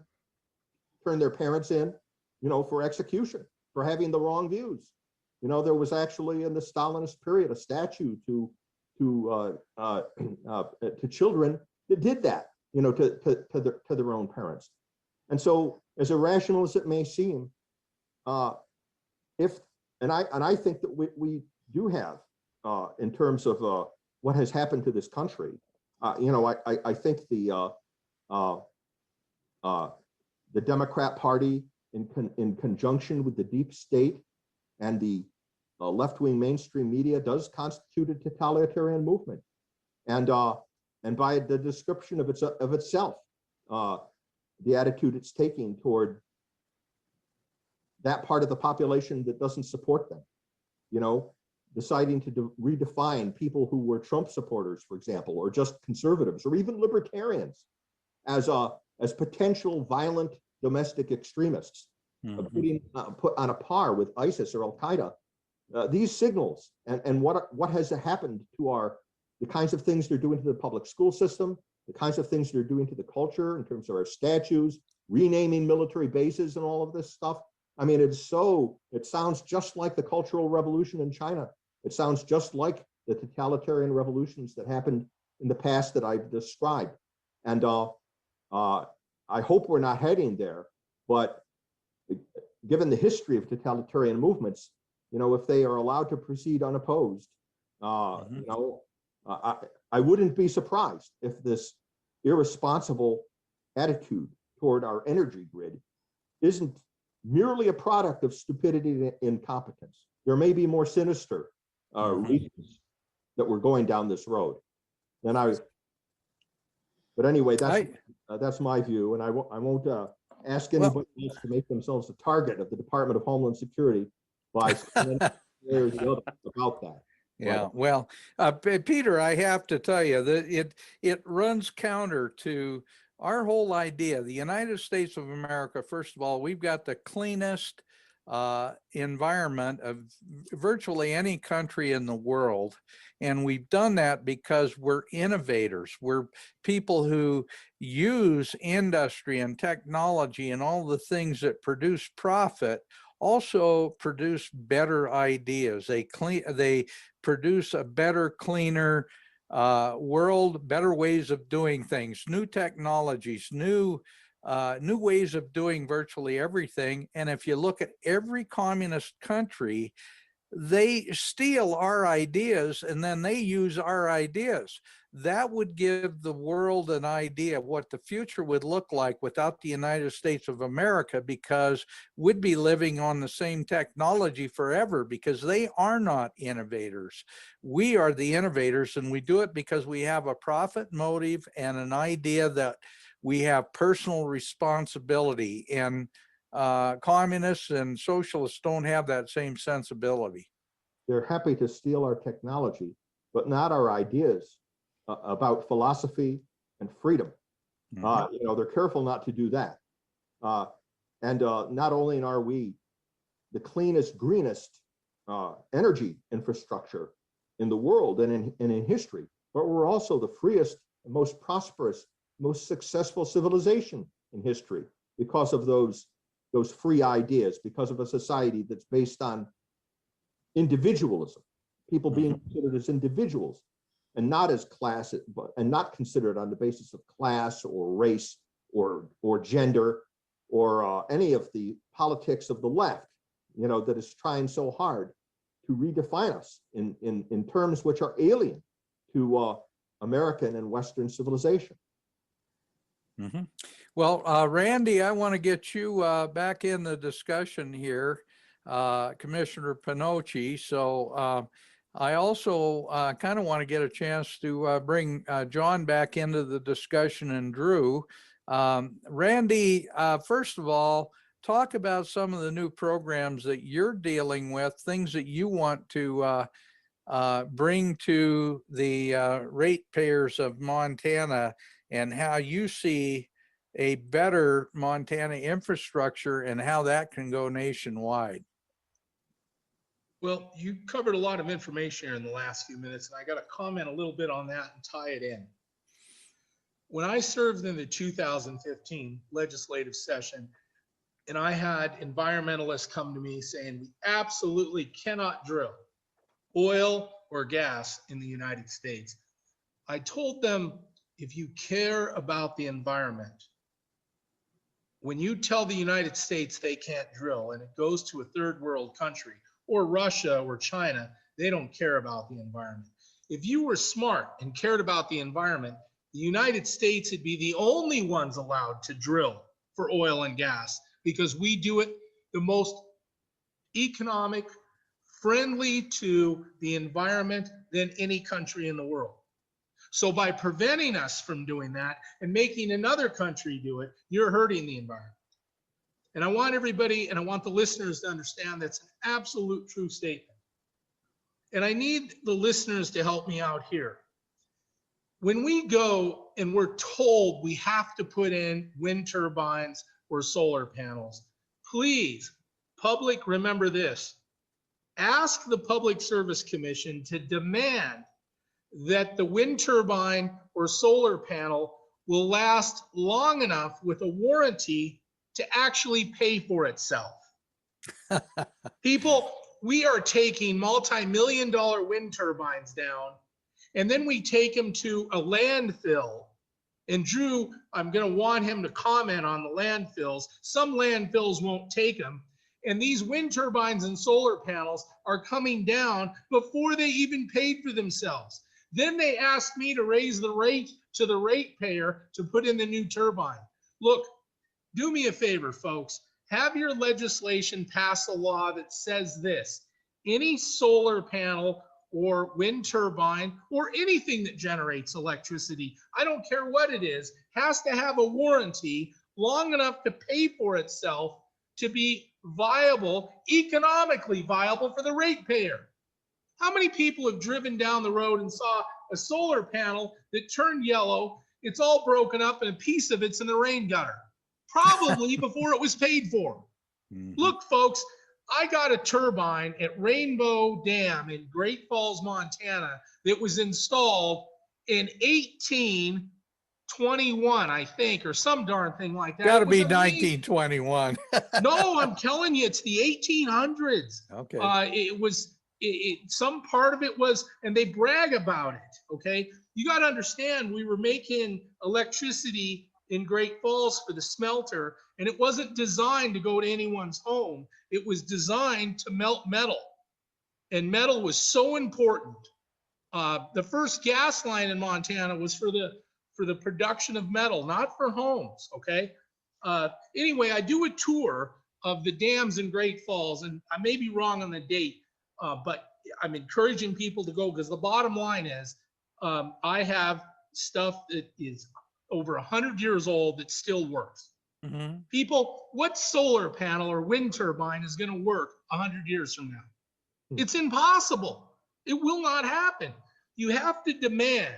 their parents in, for execution, for having the wrong views. There was actually in the Stalinist period a statue to children that did that, to their own parents. And so, as irrational as it may seem, I think that we do have, in terms of what has happened to this country, I think the Democrat Party, in conjunction with the deep state and the left-wing mainstream media, does constitute a totalitarian movement, and by the description of itself, the attitude it's taking toward that part of the population that doesn't support them, deciding to redefine people who were Trump supporters, for example, or just conservatives, or even libertarians, as potential violent domestic extremists, put on a par with ISIS or Al Qaeda. These signals and what has happened to the kinds of things they're doing to the public school system, the kinds of things they're doing to the culture in terms of our statues, renaming military bases and all of this stuff. I mean, it sounds just like the Cultural Revolution in China. It sounds just like the totalitarian revolutions that happened in the past that I've described. And I hope we're not heading there, but given the history of totalitarian movements, if they are allowed to proceed unopposed, I wouldn't be surprised if this irresponsible attitude toward our energy grid isn't merely a product of stupidity and incompetence. There may be more sinister reasons that we're going down this road. But anyway, that's my view, and I won't ask anybody else to make themselves a target of the Department of Homeland Security by saying about that. Yeah, well, Peter, I have to tell you that it runs counter to our whole idea. The United States of America, first of all, we've got the cleanest environment of virtually any country in the world. And we've done that because we're innovators. We're people who use industry and technology and all the things that produce profit also produce better ideas. They produce a better, cleaner world, better ways of doing things, new technologies, new new ways of doing virtually everything. And if you look at every communist country, they steal our ideas and then they use our ideas. That would give the world an idea of what the future would look like without the United States of America, because we'd be living on the same technology forever, because they are not innovators. We are the innovators, and we do it because we have a profit motive and an idea that we have personal responsibility. And communists and socialists don't have that same sensibility. They're happy to steal our technology, but not our ideas about philosophy and freedom. They're careful not to do that. And not only are we the cleanest, greenest energy infrastructure in the world and in history, but we're also the freest, most prosperous, most successful civilization in history because of those free ideas, because of a society that's based on individualism, people being considered as individuals and not as class, and not considered on the basis of class or race or gender or any of the politics of the left, that is trying so hard to redefine us in terms which are alien to American and Western civilization. Well, Randy, I want to get you back in the discussion here, Commissioner Pinocchi. So I also kind of want to get a chance to bring John back into the discussion, and Drew. Randy, first of all, talk about some of the new programs that you're dealing with, things that you want to bring to the ratepayers of Montana, and how you see a better Montana infrastructure and how that can go nationwide. Well, you covered a lot of information here in the last few minutes, and I got to comment a little bit on that and tie it in. When I served in the 2015 legislative session, and I had environmentalists come to me saying, we absolutely cannot drill oil or gas in the United States. I told them, if you care about the environment, when you tell the United States they can't drill and it goes to a third world country or Russia or China, they don't care about the environment. If you were smart and cared about the environment, the United States would be the only ones allowed to drill for oil and gas, because we do it the most economic, friendly to the environment than any country in the world. So by preventing us from doing that and making another country do it, you're hurting the environment. And I want everybody, and I want the listeners to understand that's an absolute true statement. And I need the listeners to help me out here. When we go and we're told we have to put in wind turbines or solar panels, please, public, remember this. Ask the Public Service Commission to demand that the wind turbine or solar panel will last long enough with a warranty to actually pay for itself. People, we are taking multi-million-dollar wind turbines down, and then we take them to a landfill. And Drew, I'm going to want him to comment on the landfills. Some landfills won't take them. And these wind turbines and solar panels are coming down before they even paid for themselves. Then they asked me to raise the rate to the ratepayer to put in the new turbine. Look, do me a favor, folks. Have your legislation pass a law that says this: any solar panel or wind turbine or anything that generates electricity, I don't care what it is, has to have a warranty long enough to pay for itself to be viable, economically viable for the ratepayer. How many people have driven down the road and saw a solar panel that turned yellow, it's all broken up, and a piece of it's in the rain gutter? Probably before it was paid for. Look, folks, I got a turbine at Rainbow Dam in Great Falls, Montana, that was installed in 1821, I think, or some darn thing like that. Got to be 1921. No, I'm telling you, it's the 1800s. Okay. Some part of it was, and they brag about it, okay? You got to understand, we were making electricity in Great Falls for the smelter, and it wasn't designed to go to anyone's home. It was designed to melt metal, and metal was so important. The first gas line in Montana was for the production of metal, not for homes, okay? Anyway, I do a tour of the dams in Great Falls, and I may be wrong on the date, but I'm encouraging people to go, because the bottom line is I have stuff that is over 100 years old that still works. Mm-hmm. People, what solar panel or wind turbine is going to work 100 years from now? It's impossible. It will not happen. You have to demand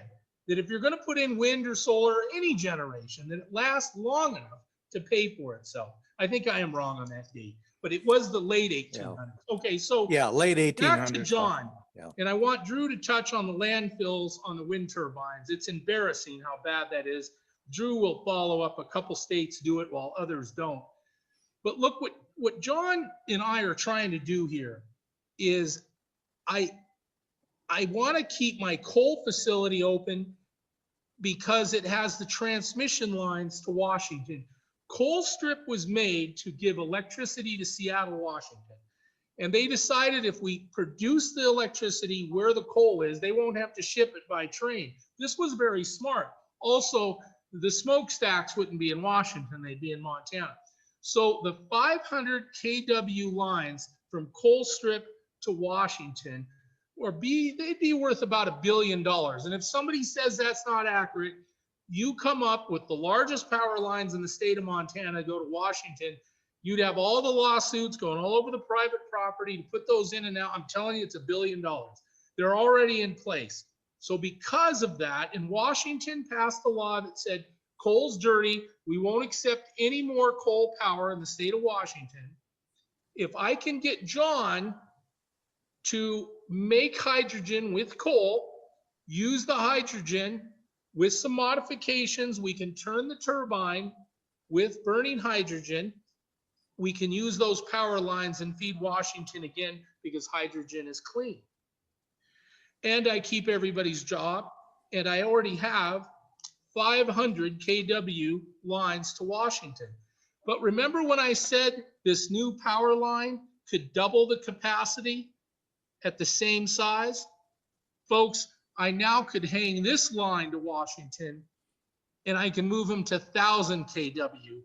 that if you're going to put in wind or solar or any generation, that it lasts long enough to pay for itself. I think I am wrong on that date, but it was the late 1800s. Okay, so Yeah, late 1800s. back to John. Yeah. And I want Drew to touch on the landfills on the wind turbines. It's embarrassing how bad that is. Drew will follow up. A couple states do it while others don't. But look, what John and I are trying to do here is I want to keep my coal facility open because it has the transmission lines to Washington. Colstrip was made to give electricity to Seattle, Washington. And they decided if we produce the electricity where the coal is, they won't have to ship it by train. This was very smart. Also, the smokestacks wouldn't be in Washington, they'd be in Montana. So the 500 kW lines from Colstrip to Washington they'd be worth about $1 billion. And if somebody says that's not accurate, you come up with the largest power lines in the state of Montana, go to Washington, you'd have all the lawsuits going all over the private property to put those in and out. I'm telling you, it's $1 billion. They're already in place. So because of that, and Washington passed a law that said coal's dirty, we won't accept any more coal power in the state of Washington. If I can get John to make hydrogen with coal, use the hydrogen with some modifications, we can turn the turbine with burning hydrogen. We can use those power lines and feed Washington again because hydrogen is clean. And I keep everybody's job, and I already have 500 kW lines to Washington. But remember when I said this new power line could double the capacity at the same size? Folks, I now could hang this line to Washington, and I can move them to 1,000 kW,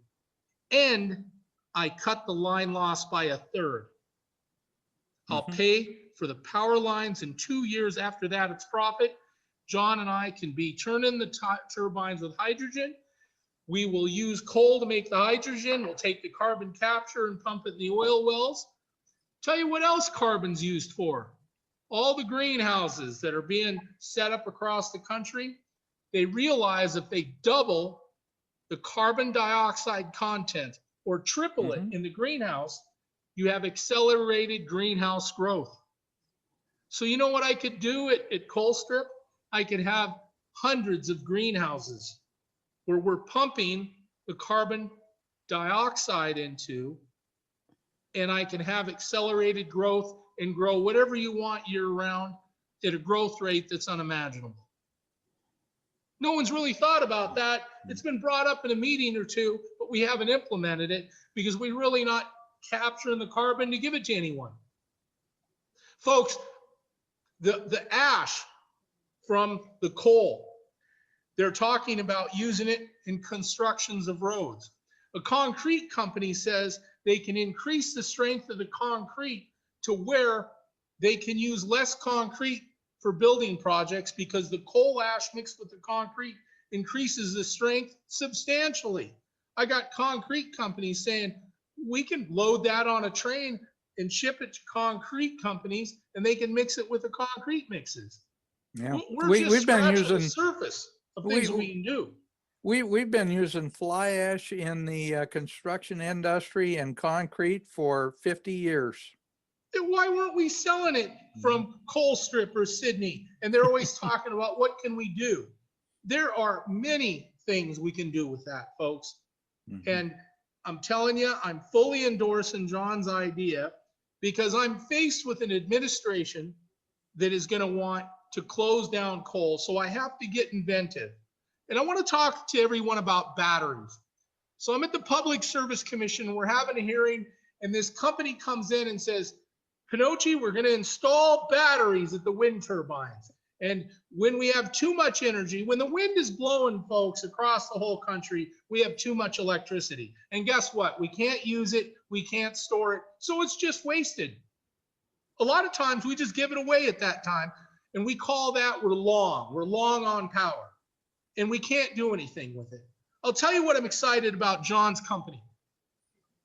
and I cut the line loss by 1/3. I'll pay for the power lines in 2 years. After that, it's profit. John and I can be turning the turbines with hydrogen. We will use coal to make the hydrogen. We'll take the carbon capture and pump it in the oil wells. Tell you what else carbon's used for. All the greenhouses that are being set up across the country, they realize if they double the carbon dioxide content or triple it in the greenhouse, you have accelerated greenhouse growth. So you know what I could do at Colstrip? I could have hundreds of greenhouses where we're pumping the carbon dioxide into, and I can have accelerated growth and grow whatever you want year round at a growth rate that's unimaginable. No one's really thought about that. It's been brought up in a meeting or two, but we haven't implemented it because we're really not capturing the carbon to give it to anyone. Folks, the ash from the coal, they're talking about using it in constructions of roads. A concrete company says they can increase the strength of the concrete to where they can use less concrete for building projects because the coal ash mixed with the concrete increases the strength substantially. I got concrete companies saying we can load that on a train and ship it to concrete companies and they can mix it with the concrete mixes. Yeah. We're just We've been scratching the using surface of things we can do. We've been using fly ash in the construction industry and concrete for 50 years. Then why weren't we selling it from Colstrip or Sydney? And they're always talking about what can we do? There are many things we can do with that, folks. And I'm telling you, I'm fully endorsing John's idea because I'm faced with an administration that is going to want to close down coal. So I have to get inventive. And I want to talk to everyone about batteries. So I'm at the Public Service Commission. We're having a hearing, and this company comes in and says, Pinocchi, we're going to install batteries at the wind turbines. And when we have too much energy, when the wind is blowing, folks, across the whole country, we have too much electricity. And guess what? We can't use it. We can't store it. So it's just wasted. A lot of times we just give it away at that time. And we call that we're long on power. And we can't do anything with it. I'll tell you what I'm excited about John's company.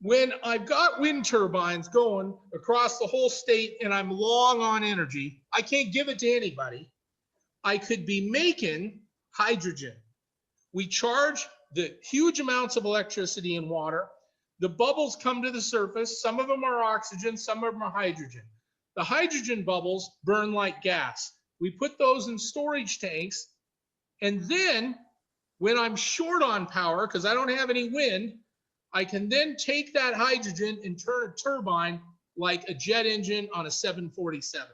When I've got wind turbines going across the whole state and I'm long on energy, I can't give it to anybody. I could be making hydrogen. We charge the huge amounts of electricity and water. The bubbles come to the surface. Some of them are oxygen, some of them are hydrogen. The hydrogen bubbles burn like gas. We put those in storage tanks. And then when I'm short on power, because I don't have any wind, I can then take that hydrogen and turn a turbine like a jet engine on a 747.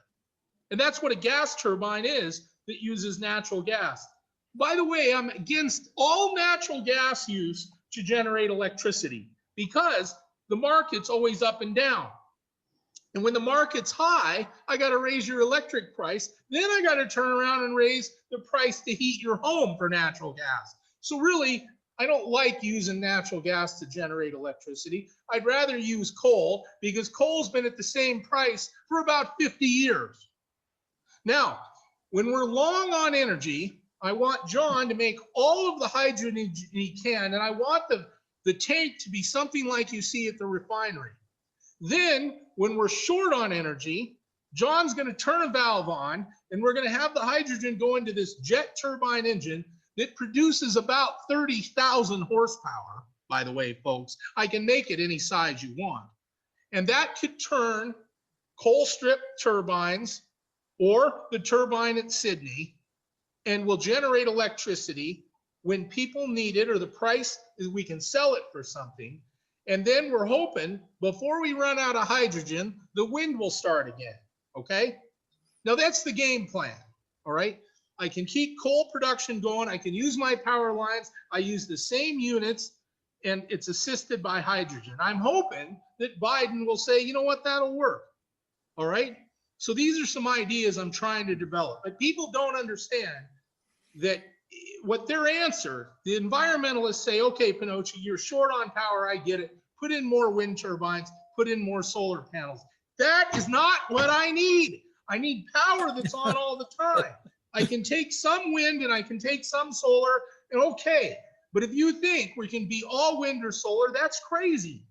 And that's what a gas turbine is that uses natural gas. By the way, I'm against all natural gas use to generate electricity because the market's always up and down. And when the market's high, I got to raise your electric price. Then I got to turn around and raise the price to heat your home for natural gas. So really, I don't like using natural gas to generate electricity. I'd rather use coal because coal's been at the same price for about 50 years. Now, when we're long on energy, I want John to make all of the hydrogen he can, and I want the tank to be something like you see at the refinery. Then, when we're short on energy, John's going to turn a valve on, and we're going to have the hydrogen go into this jet turbine engine that produces about 30,000 horsepower. By the way, folks, I can make it any size you want. And that could turn coal strip turbines or the turbine at Sydney and will generate electricity when people need it or the price is we can sell it for something. And then we're hoping before we run out of hydrogen, the wind will start again. Okay? Now that's the game plan. All right? I can keep coal production going. I can use my power lines. I use the same units and it's assisted by hydrogen. I'm hoping that Biden will say, you know what, that'll work. All right? So these are some ideas I'm trying to develop. But people don't understand that what their answer, the environmentalists say, okay, Pinocchi, you're short on power. I get it. Put in more wind turbines, put in more solar panels. That is not what I need. I need power that's on all the time. I can take some wind and I can take some solar, and okay. But if you think we can be all wind or solar, that's crazy.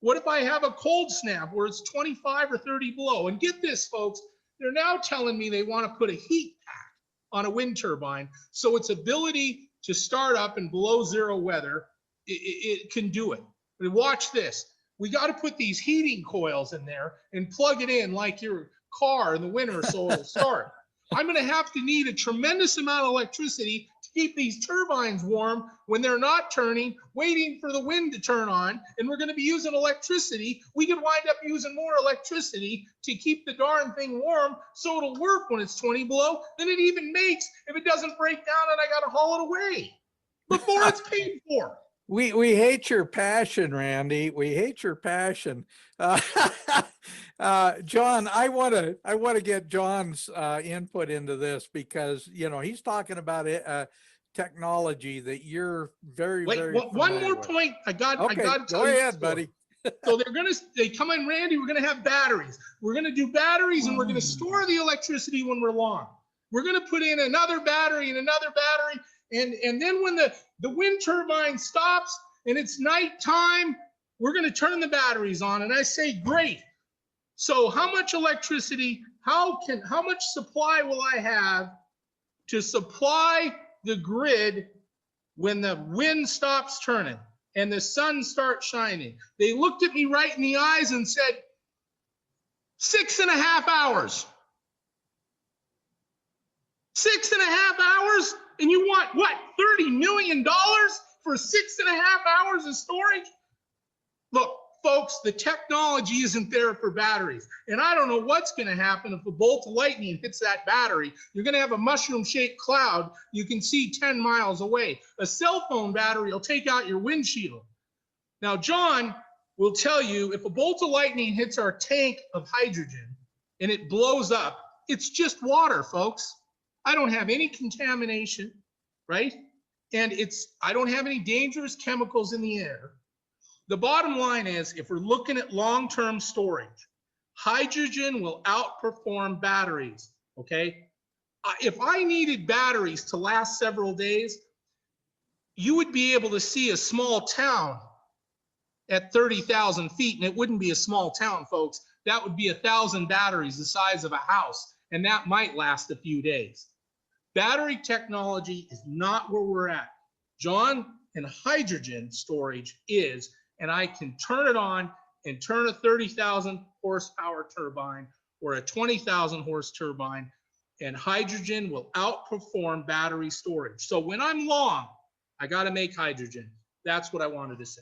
What if I have a cold snap where it's 25 or 30 below? And get this, folks, they're now telling me they want to put a heat pack on a wind turbine so its ability to start up in below zero weather, it can do it. But watch this. We got to put these heating coils in there and plug it in like your car in the winter so it'll start. I'm going to have to need a tremendous amount of electricity to keep these turbines warm when they're not turning, waiting for the wind to turn on, and we're going to be using electricity. We could wind up using more electricity to keep the darn thing warm so it'll work when it's 20 below than it even makes if it doesn't break down and I got to haul it away before it's paid for. We hate your passion, Randy. We hate your passion. John, I want to get John's input into this because, you know, he's talking about technology that you're very, very one more with. Point. I got to go tell you ahead, buddy. So they come in, Randy, we're going to have batteries. We're going to do batteries and we're going to store the electricity when we're long. We're going to put in another battery and another battery. And then when the wind turbine stops and it's nighttime, we're going to turn the batteries on. And I say, great. So how much electricity, how much supply will I have to supply the grid when the wind stops turning and the sun starts shining? They looked at me right in the eyes and said, 6.5 hours. 6.5 hours? And you want what, $30 million for 6.5 hours of storage? Look, folks, the technology isn't there for batteries. And I don't know what's going to happen if a bolt of lightning hits that battery. You're going to have a mushroom-shaped cloud you can see 10 miles away. A cell phone battery will take out your windshield. Now, John will tell you if a bolt of lightning hits our tank of hydrogen and it blows up, it's just water, folks. I don't have any contamination, right? And I don't have any dangerous chemicals in the air. The bottom line is, if we're looking at long-term storage, hydrogen will outperform batteries, okay? If I needed batteries to last several days, you would be able to see a small town at 30,000 feet, and it wouldn't be a small town, folks. That would be 1,000 batteries the size of a house, and that might last a few days. Battery technology is not where we're at. John, and hydrogen storage is, and I can turn it on and turn a 30,000 horsepower turbine or a 20,000 horse turbine, and hydrogen will outperform battery storage. So when I'm long, I got to make hydrogen. That's what I wanted to say.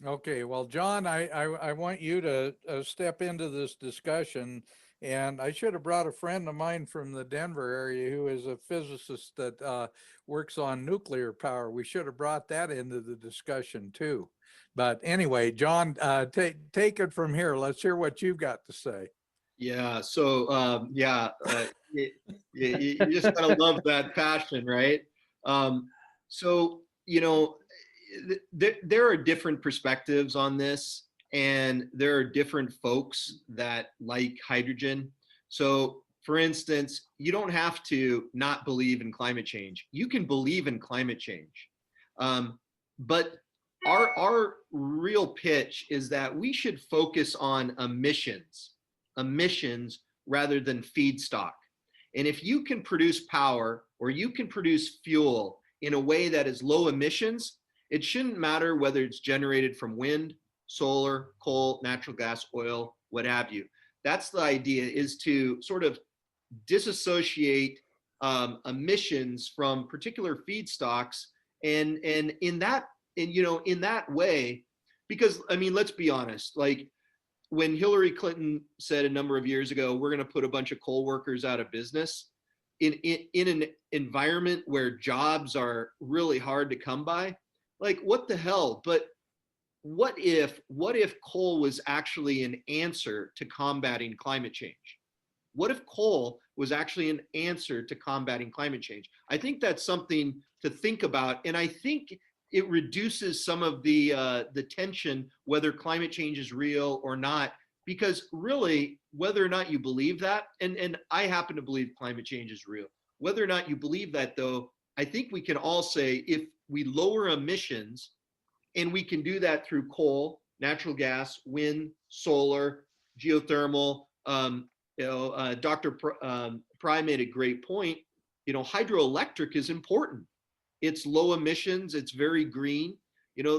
Okay, well, John, I want you to step into this discussion, and I should have brought a friend of mine from the Denver area who is a physicist that works on nuclear power. We should have brought that into the discussion too. But anyway, John, take it from here. Let's hear what you've got to say. Yeah. So you just gotta love that passion, right? So there are different perspectives on this, and there are different folks that like hydrogen. So for instance, you don't have to not believe in climate change. You can believe in climate change. But our real pitch is that we should focus on emissions rather than feedstock. And if you can produce power or you can produce fuel in a way that is low emissions, it shouldn't matter whether it's generated from wind, solar, coal, natural gas, oil, what have you. That's the idea, is to sort of disassociate emissions from particular feedstocks, and in that way, because I mean, let's be honest, like when Hillary Clinton said a number of years ago, we're going to put a bunch of coal workers out of business, in an environment where jobs are really hard to come by, like what the hell? But what if coal was actually an answer to combating climate change? What if coal was actually an answer to combating climate change? I think that's something to think about, and I think it reduces some of the tension, whether climate change is real or not, because really, whether or not you believe that, and I happen to believe climate change is real, whether or not you believe that though, I think we can all say if we lower emissions, and we can do that through coal, natural gas, wind, solar, geothermal. Dr. Pry made a great point. Hydroelectric is important. It's low emissions. It's very green.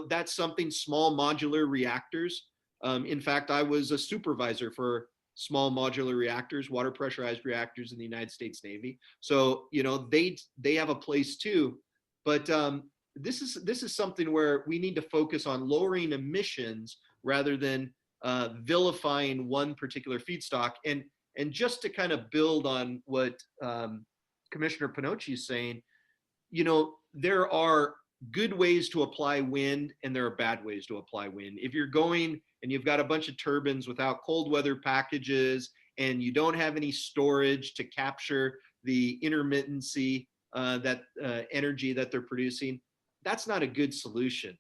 That's something, small modular reactors. In fact, I was a supervisor for small modular reactors, water pressurized reactors in the United States Navy. So, they have a place too. But this is something where we need to focus on lowering emissions rather than vilifying one particular feedstock. And just to kind of build on what Commissioner Pinocchi is saying, there are good ways to apply wind and there are bad ways to apply wind. If you're going and you've got a bunch of turbines without cold weather packages and you don't have any storage to capture the intermittency, that energy that they're producing, that's not a good solution.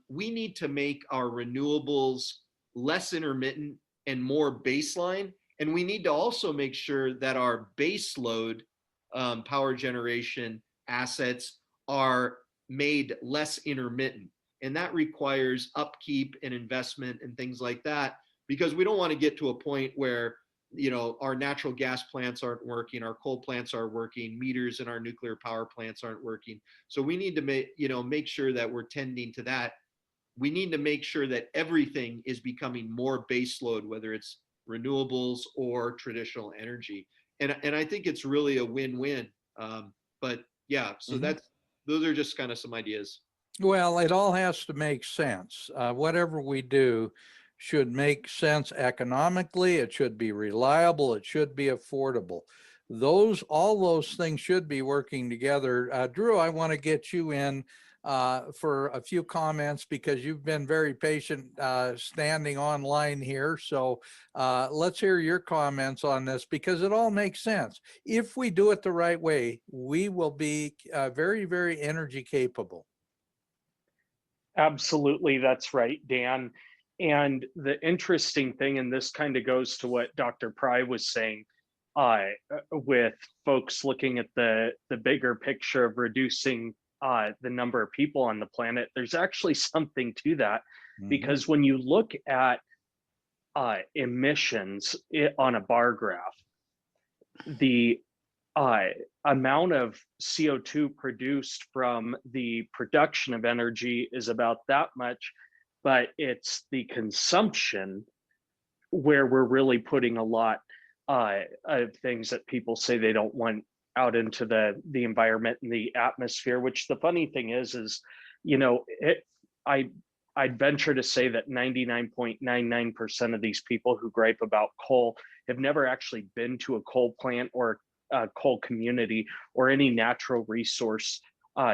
We need to make our renewables less intermittent and more baseline. And we need to also make sure that our base load power generation assets are made intermittent. And that requires upkeep and investment and things like that, because we don't want to get to a point where our natural gas plants aren't working, our coal plants aren't working, meters in our nuclear power plants aren't working. So we need to make sure that we're tending to that. We need to make sure that everything is becoming more baseload, whether it's renewables or traditional energy. And I think it's really a win-win. But yeah, so those are just kind of some ideas. Well, it all has to make sense. Whatever we do should make sense economically. It should be reliable. It should be affordable. All those things should be working together. Drew, I want to get you in for a few comments because you've been very patient standing online here. So let's hear your comments on this because it all makes sense. If we do it the right way, we will be very, very energy capable. Absolutely, that's right, Dan. And the interesting thing, and this kind of goes to what Dr. Pry was saying, with folks looking at the bigger picture of reducing the number of people on the planet, there's actually something to that. Because when you look at emissions on a bar graph, the amount of CO2 produced from the production of energy is about that much, but it's the consumption where we're really putting a lot of things that people say they don't want out into the environment and the atmosphere, which the funny thing is, you know, I'd venture to say that 99.99% of these people who gripe about coal have never actually been to a coal plant or a coal community or any natural resource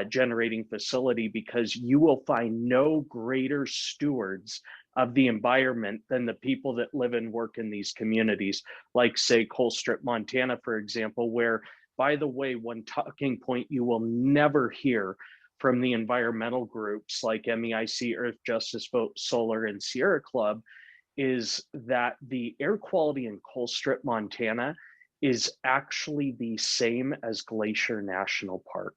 generating facility, because you will find no greater stewards of the environment than the people that live and work in these communities, like say Colstrip, Montana, for example, where, by the way, one talking point you will never hear from the environmental groups like MEIC, Earth Justice Vote, Solar, and Sierra Club is that the air quality in Colstrip, Montana is actually the same as Glacier National Park.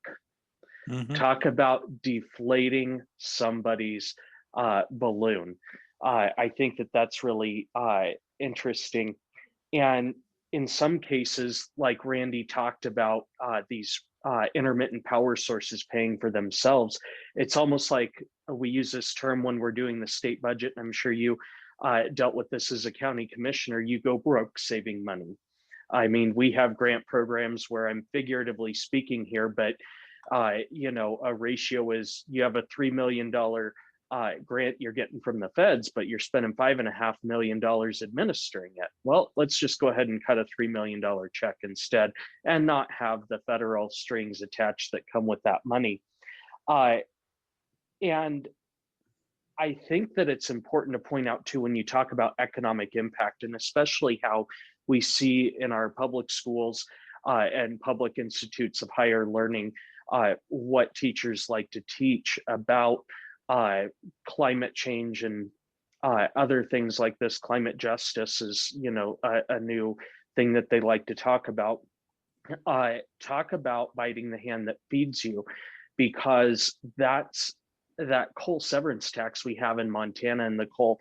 Talk about deflating somebody's balloon. I think that that's really interesting. And in some cases, like Randy talked about, these intermittent power sources paying for themselves, it's almost like we use this term when we're doing the state budget, and I'm sure you dealt with this as a county commissioner, you go broke saving money. I mean, we have grant programs where I'm figuratively speaking here, but you know, a ratio is you have a $3 million grant you're getting from the feds, but you're spending $5.5 million administering it. Well, let's just go ahead and cut a $3 million check instead and not have the federal strings attached that come with that money. And I think that it's important to point out too, when you talk about economic impact, and especially how we see in our public schools and public institutes of higher learning, what teachers like to teach about climate change and other things like this. Climate justice is, you know, a new thing that they like to talk about. Talk about biting the hand that feeds you, because that's that coal severance tax we have in Montana, and the coal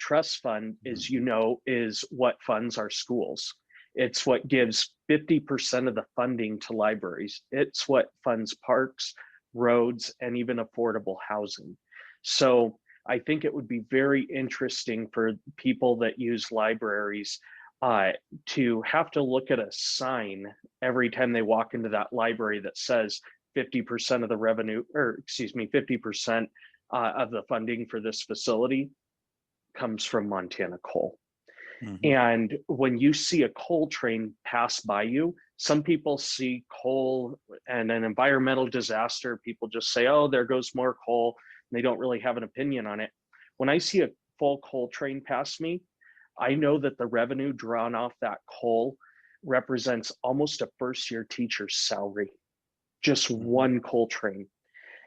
trust fund is, you know, is what funds our schools. It's what gives 50% of the funding to libraries. It's what funds parks, roads, and even affordable housing. So I think it would be very interesting for people that use libraries to have to look at a sign every time they walk into that library that says 50% of the revenue, or excuse me, 50% of the funding for this facility comes from Montana coal. And when you see a coal train pass by you, some people see coal and an environmental disaster. People just say, oh, there goes more coal. And they don't really have an opinion on it. When I see a full coal train pass me, I know that the revenue drawn off that coal represents almost a first-year teacher's salary, just one coal train.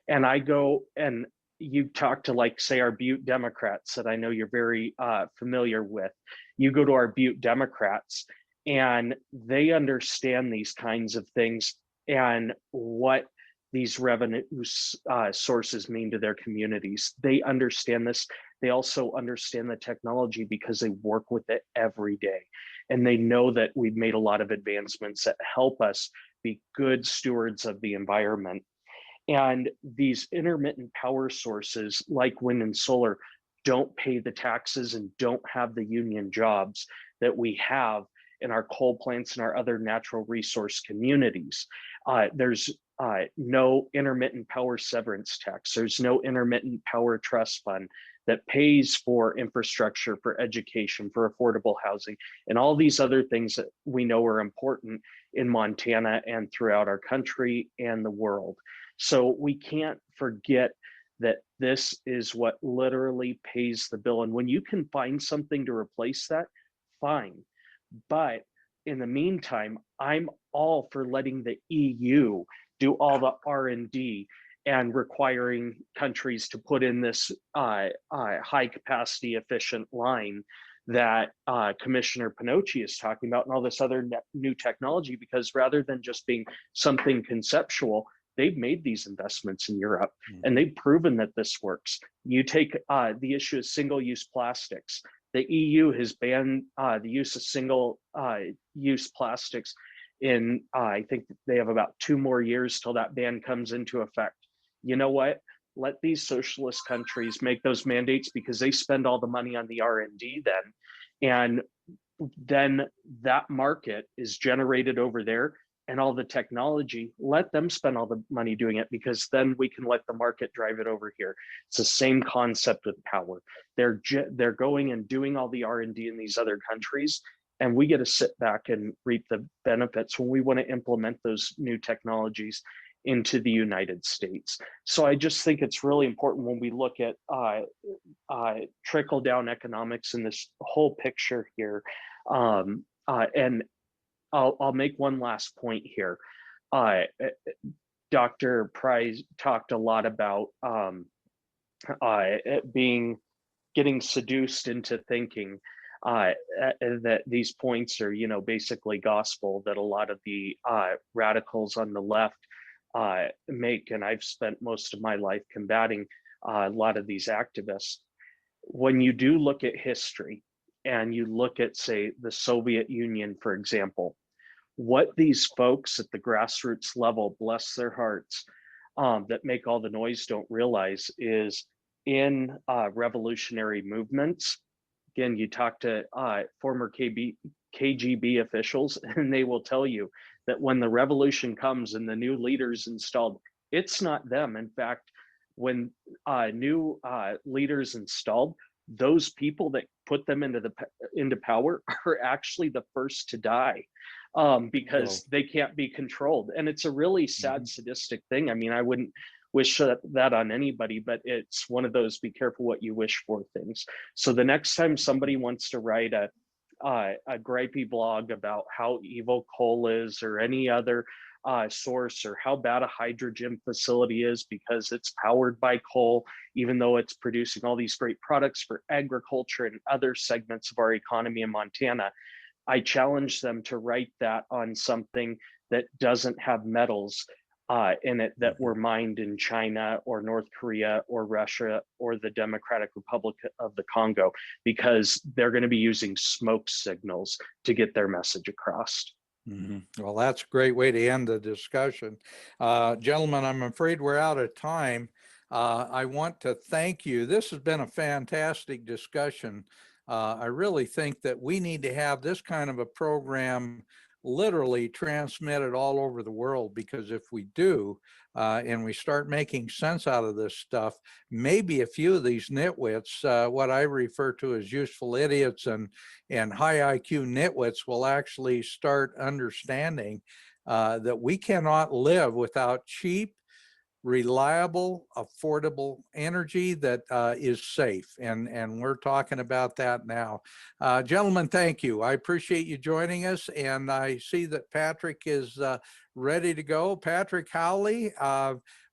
And I go, and you talk to, like, say, our Butte Democrats that I know you're very familiar with. You go to our Butte Democrats and they understand these kinds of things and what these revenue sources mean to their communities. They understand this. They also understand the technology because they work with it every day. And they know that we've made a lot of advancements that help us be good stewards of the environment. And these intermittent power sources like wind and solar don't pay the taxes and don't have the union jobs that we have. in our coal plants and our other natural resource communities. There's no intermittent power severance tax. There's no intermittent power trust fund that pays for infrastructure, for education, for affordable housing, and all these other things that we know are important in Montana and throughout our country and the world. So we can't forget that this is what literally pays the bill. And when you can find something to replace that, fine. But in the meantime, I'm all for letting the EU do all the R&D and requiring countries to put in this high capacity efficient line that Commissioner Pinocchi is talking about, and all this other new technology, because rather than just being something conceptual, they've made these investments in Europe and they've proven that this works. You take the issue of single-use plastics. The EU has banned the use of single-use plastics in, I think they have about 2 more years till that ban comes into effect. You know what? Let these socialist countries make those mandates, because they spend all the money on the R&D then. And then that market is generated over there, and all the technology, let them spend all the money doing it, because then we can let the market drive it over here. It's the same concept with power. They're going and doing all the R&D in these other countries, and we get to sit back and reap the benefits when we want to implement those new technologies into the United States. So I just think it's really important when we look at trickle down economics in this whole picture here. And I'll make one last point here. Dr. Pry talked a lot about getting seduced into thinking that these points are, basically gospel that a lot of the radicals on the left make, and I've spent most of my life combating a lot of these activists. When you do look at history and you look at, say, the Soviet Union, for example, what these folks at the grassroots level, bless their hearts, that make all the noise don't realize is in revolutionary movements. Again, you talk to former KGB officials, and they will tell you that when the revolution comes and the new leaders installed, it's not them. In fact, when new leaders installed, those people that put them into power are actually the first to die, because they can't be controlled. And it's a really sad, sadistic thing. I mean, I wouldn't wish that on anybody, but it's one of those be careful what you wish for things. So the next time somebody wants to write a gripey blog about how evil coal is, or any other source, or how bad a hydrogen facility is because it's powered by coal, even though it's producing all these great products for agriculture and other segments of our economy in Montana, I challenge them to write that on something that doesn't have metals in it that were mined in China or North Korea or Russia or the Democratic Republic of the Congo, because they're going to be using smoke signals to get their message across. Well, that's a great way to end the discussion. Gentlemen, I'm afraid we're out of time. I want to thank you. This has been a fantastic discussion. I really think that we need to have this kind of a program literally transmitted all over the world, because if we do, and we start making sense out of this stuff, maybe a few of these nitwits, what I refer to as useful idiots and high IQ nitwits, will actually start understanding that we cannot live without cheap, reliable, affordable energy that is safe. And we're talking about that now. Gentlemen, thank you. I appreciate you joining us. And I see that Patrick is ready to go. Patrick Howley,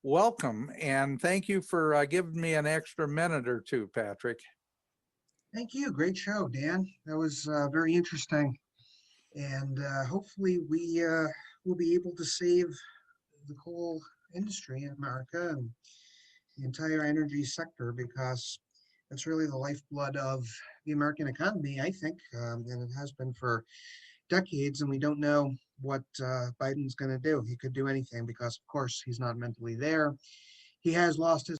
welcome. And thank you for giving me an extra minute or two, Patrick. Thank you. Great show, Dan. That was very interesting. And hopefully we will be able to save the coal industry in America and the entire energy sector, because that's really the lifeblood of the American economy, I think, and it has been for decades. And we don't know what Biden's going to do. He could do anything, because, of course, he's not mentally there. He has lost his